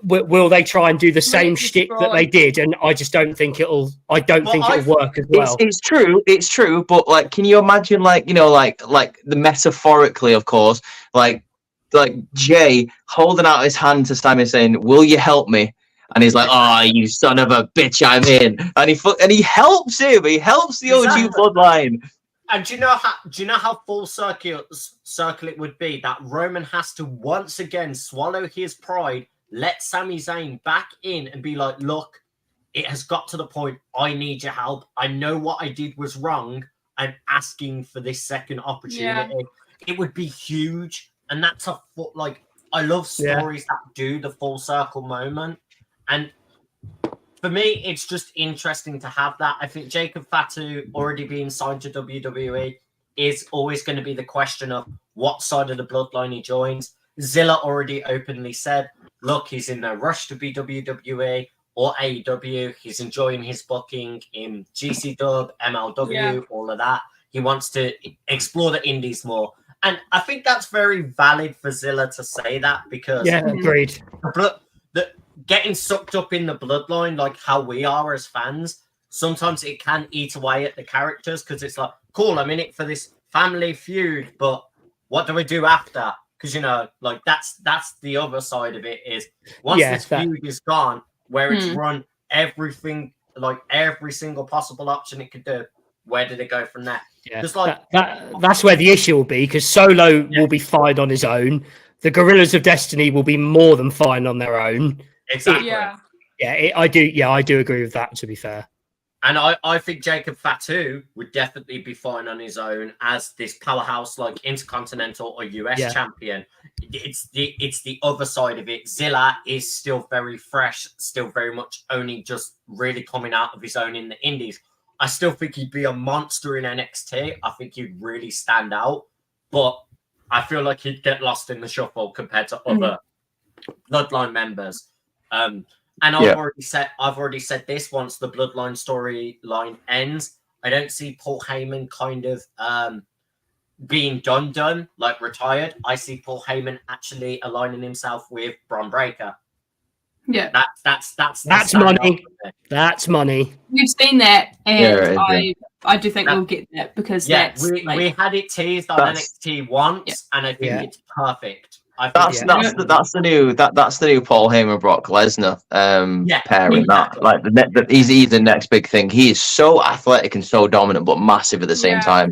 will they try and do the same shtick that they did? And I just don't think it'll. I don't think it'll work as well. It's true. But like, can you imagine, like the metaphorically, of course, like Jay holding out his hand to Simon saying, "Will you help me?" And he's like, "Oh, you son of a bitch, I'm in." And he helps him. He helps the OG bloodline. And do you know how full circle it would be that Roman has to once again swallow his pride, let Sami Zayn back in and be like, "Look, it has got to the point. I need your help. I know what I did was wrong. I'm asking for this second opportunity." Yeah. It would be huge. And that's I love stories that do the full circle moment. And for me, it's just interesting to have that. I think Jacob Fatu already being signed to WWE is always going to be the question of what side of the bloodline he joins. Zilla already openly said, look, he's in no rush to be WWE or AEW. He's enjoying his booking in GC Dub, MLW, all of that. He wants to explore the indies more. And I think that's very valid for Zilla to say that, because agreed. Getting sucked up in the bloodline, like how we are as fans, sometimes it can eat away at the characters, because it's like, cool, I'm in it for this family feud, but what do we do after? Because that's the other side of it, is once this feud is gone, where it's run everything, like every single possible option it could do, where did it go from there? Yeah, just like that's where the issue will be, because Solo will be fine on his own. The Gorillas of Destiny will be more than fine on their own. Exactly. I do agree with that, to be fair. And I think Jacob Fatu would definitely be fine on his own as this powerhouse, like Intercontinental or US champion. It's the other side of it. Zilla is still very fresh, still very much only just really coming out of his own in the indies. I still think he'd be a monster in NXT. I think he'd really stand out, but I feel like he'd get lost in the shuffle compared to other bloodline members. And I've already said this, once the bloodline storyline ends, I don't see Paul Heyman kind of being done, like retired. I see Paul Heyman actually aligning himself with Bron Breakker. Yeah, that's money. That's money. We've seen that, and I do think we'll get that, because we had it teased on NXT once, and I think it's perfect. That's the new Paul Heyman Brock Lesnar pairing. Exactly. That he's the next big thing. He is so athletic and so dominant, but massive at the same time.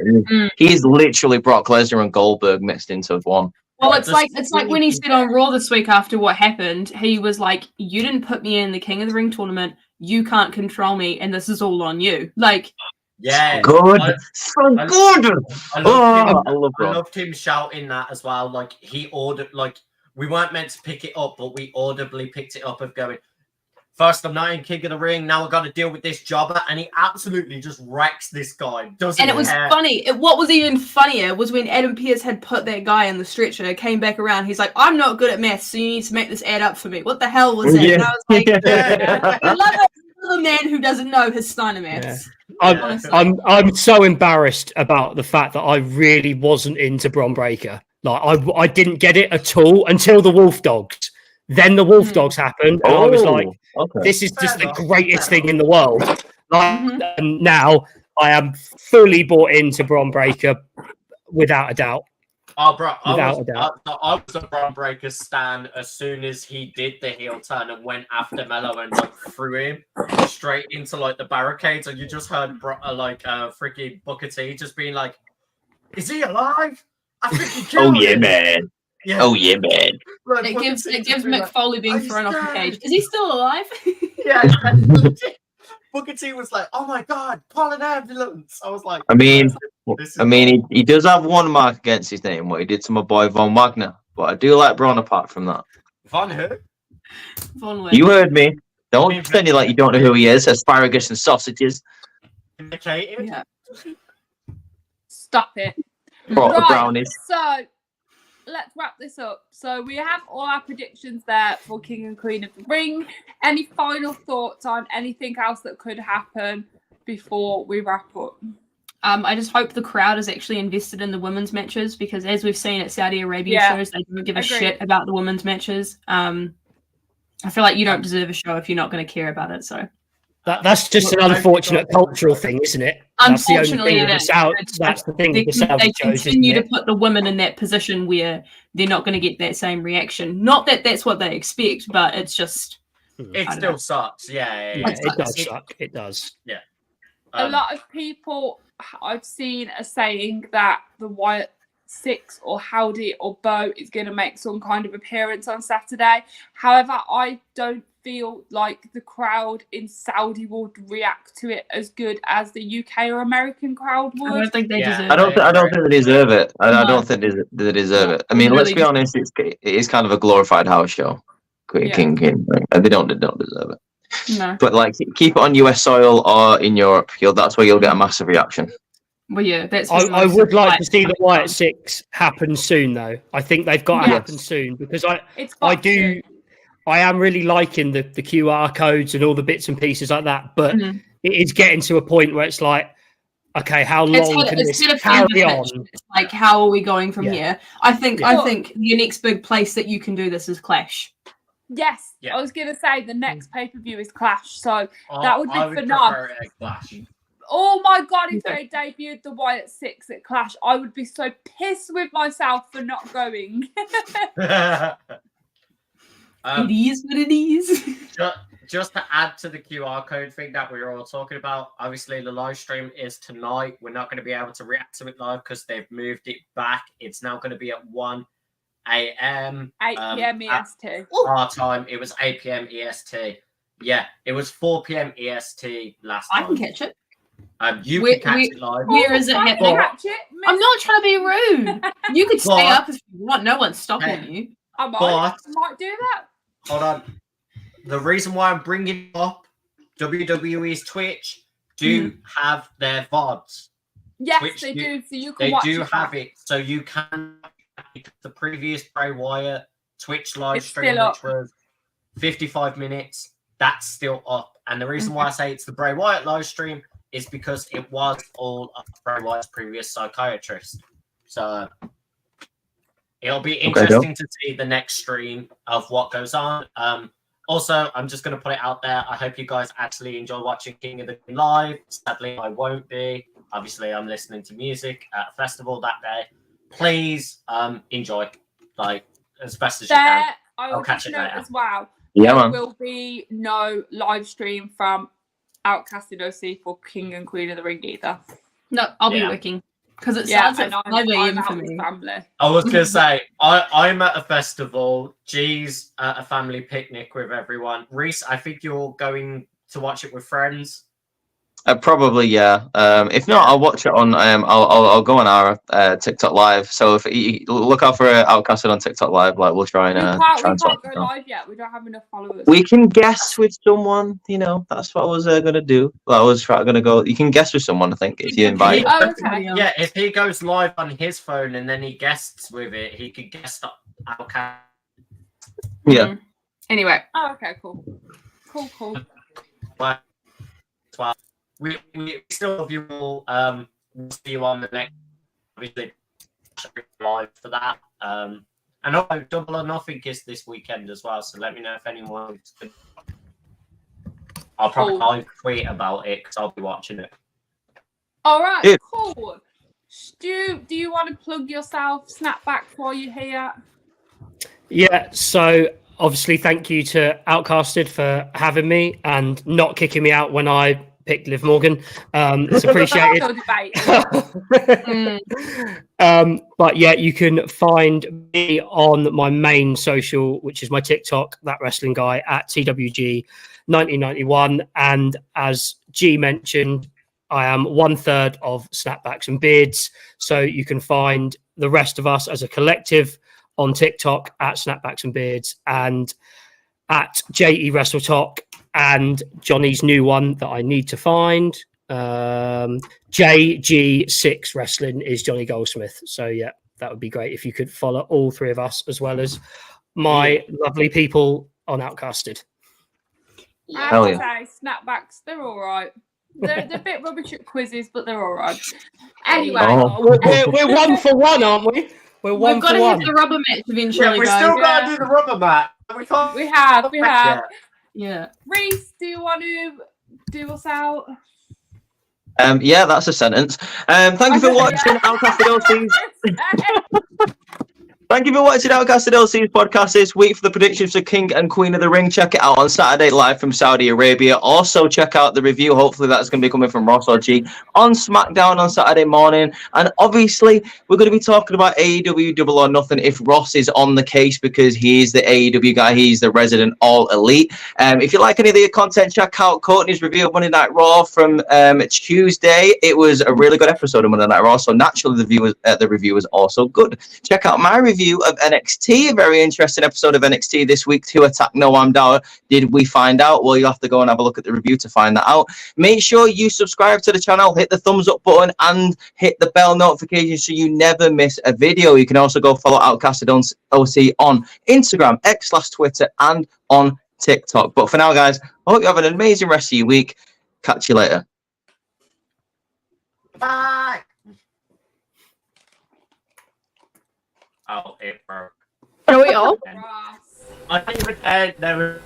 He's literally Brock Lesnar and Goldberg mixed into one. Well, it's like when he said on Raw this week after what happened, he was like, "You didn't put me in the King of the Ring tournament. You can't control me, and this is all on you." Like, Yeah, Good. I- So I- good. I Oh, loved, I love I Braun. loved him shouting that as well. Like he ordered, like we weren't meant to pick it up, but we audibly picked it up of going. First, I'm not in King of the Ring. Now I've got to deal with this jobber, and he absolutely just wrecks this guy. Doesn't And it was care. funny. What was even funnier was when Adam Pearce had put that guy in the stretcher, came back around. He's like, "I'm not good at maths, so you need to make this add up for me." What the hell was that? Yeah. And I was like, Yeah. I love a man who doesn't know his Steiner maths. Honestly. I'm so embarrassed about the fact that I really wasn't into Bron Breakker. Like I didn't get it at all until the Wolf Dogs. Then the Wolf Dogs happened, and I was like, okay. "This is just Fair the enough, greatest fair thing in the world." Like, Mhm. and now I am fully bought into Bron Breakker, without a doubt. Oh, bro, Without a doubt. I was a Bron Breakker stan as soon as he did the heel turn and went after Mello and like threw him straight into like the barricades, and you just heard freaking Booker T just being like, "Is he alive? I think he Oh killed yeah, him." man. Yeah. Oh yeah, man. Like, It Booker gives T it just gives being Mick like, Foley being "Are you thrown off the dead?" cage. Is he still alive? Yeah. Booker T was like, "Oh my god, call an ambulance." I was like, I mean, This is he does have one mark against his name, what he did to my boy Von Wagner. But I do like Braun apart from that. Von who? Von Wick. You heard me. Don't mean pretend like you don't know who he is. Asparagus and sausages. Vindicated? Yeah. Stop it. Proper Right. brownies. So let's wrap this up. So we have all our predictions there for King and Queen of the Ring. Any final thoughts on anything else that could happen before we wrap up? I just hope the crowd is actually invested in the women's matches, because as we've seen at Saudi Arabia Yeah. shows, they don't give a Agreed. shit about the women's matches. I feel like you don't deserve a show if you're not going to care about it. So That's just an unfortunate cultural thing, isn't it? That's the only unfortunately, thing it with the is. Saudi- It's that's just the thing they, with the Saudi they shows, isn't continue to it? put the women in that position where they're not going to get that same reaction. Not that that's what they expect, but it's just It I don't still know. sucks. Yeah. Yeah, it does suck. It does. A lot of people I've seen are saying that the Wyatt Six or Howdy or Bo is going to make some kind of appearance on Saturday. However, I don't feel like the crowd in Saudi would react to it as good as the UK or American crowd I would. don't think they Yeah. deserve I don't. it. I don't think they deserve it. I No. don't think they deserve it. I They mean, let's really be honest. It is kind of a glorified house show. Yeah. King. They don't deserve it. No. But like, keep it on US soil or in Europe. That's where you'll get a massive reaction. Well, yeah, that's. I where most would of like to see the coming Wyatt from. Six happen soon, though. I think they've got to Yes. happen soon, because It's I got do. to. I am really liking the QR codes and all the bits and pieces like that, but Mhm. it is getting to a point where it's like, okay, how long can this carry on? It's like, how are we going from Yeah. here? I think Yeah. the next big place that you can do this is Clash. Yes, Yeah. I was going to say the next pay-per-view is Clash. So I- that would be I phenomenal. prefer it at Clash. Oh my god, if Okay. they debuted the Wyatt Six at Clash, I would be so pissed with myself for not going. It is what it is. Just to add to the QR code thing that we were all talking about, obviously the live stream is tonight. We're not going to be able to react to it live because they've moved it back. It's now going to be at 1 a.m. 8 p.m. EST. Our time. It was 8 p.m. EST. Yeah, it was 4 p.m. EST last I time. can catch it. You We- can catch we- it live. Where is it I happening? can catch it. I'm not trying to be rude. You could stay But- up if you want. No one's stopping you. I might do that. Hold on. The reason why I'm bringing up WWE's Twitch do have their VODs. Yes, Twitch they do- do. So you can They watch do it have back. it, so you can. The previous Bray Wyatt Twitch live It's stream, still which was 55 minutes, that's still up. And the reason why I say it's the Bray Wyatt live stream is because it was all of Bray Wyatt's previous psychiatrist. So it'll be interesting to see the next stream of what goes on. Also, I'm just going to put it out there. I hope you guys actually enjoy watching King of the Ring live. Sadly, I won't be. Obviously, I'm listening to music at a festival that day. Please enjoy, like, as best as you There, can. I I'll will catch just it note later. as well. Yeah, there man. will be no live stream from Outcasted OC for King and Queen of the Ring either. No, I'll be Yeah. working because it Yeah, starts at and 5 a.m. I'm for out with me. family. I was going to say, I'm at a festival. G's at a family picnic with everyone. Reese, I think you're going to watch it with friends. Probably, yeah. If not, I'll watch it on. I'll go on our TikTok live. So if you look out for Outcasted on TikTok live, like we'll try and try and we talk. can't go live yet. We don't have enough followers. We can guess with someone. You know, that's what I was gonna do. Well, I was gonna go. You can guess with someone. I think if you invite. Oh, okay. Yeah, if he goes live on his phone and then he guests with it, he could guest Outcast. Yeah. Anyway. Oh, okay, cool. Cool. Well, we still love you all. We'll see you on the next, obviously, live for that. And also, Double or Nothing is this weekend as well. So let me know if anyone. I'll probably live tweet about it because I'll be watching it. All right, Yeah. cool. Stu, do you want to plug yourself, Snapback, while you're here? Yeah, so obviously thank you to Outcasted for having me and not kicking me out when I picked Liv Morgan. It's appreciated. No debate. But yeah, you can find me on my main social, which is my TikTok, That Wrestling Guy, at TWG1991. And as G mentioned, I am 1/3 of Snapbacks and Beards. So you can find the rest of us as a collective on TikTok at Snapbacks and Beards and at JE Wrestle Talk and Johnny's new one that I need to find. JG6 Wrestling is Johnny Goldsmith. So yeah, that would be great if you could follow all three of us as well as my lovely people on Outcasted. Hell yeah. I say, Snapbacks, they're all right. They're a bit rubbish at quizzes, but they're all right. Anyway. Oh. We're 1 for 1, aren't we? We've got to hit the rubber match eventually. Yeah, we guys. still got to do the rubber match. We have. Yeah. Reese, do you want to do us out? Yeah, that's a sentence. Thank you for watching Outcasted OC's. Thank you for watching Outcasted OC's podcast this week for the predictions for King and Queen of the Ring. Check it out on Saturday live from Saudi Arabia. Also, check out the review. Hopefully, that's going to be coming from Ross or G on SmackDown on Saturday morning. And obviously, we're going to be talking about AEW Double or Nothing if Ross is on the case because he is the AEW guy. He's the resident All Elite. If you like any of the content, check out Courtney's review of Monday Night Raw from Tuesday. It was a really good episode of Monday Night Raw, so naturally the review was also good. Check out my review of NXT, a very interesting episode of NXT this week. To attack Noam Dar. Did we find out? Well, you have to go and have a look at the review to find that out. Make sure you subscribe to the channel, hit the thumbs up button, and hit the bell notification so you never miss a video. You can also go follow Outcasted OC on Instagram, X/Twitter, and on TikTok. But for now, guys, I hope you have an amazing rest of your week. Catch you later. Bye. Oh, it broke. Are we all? Ross. I think there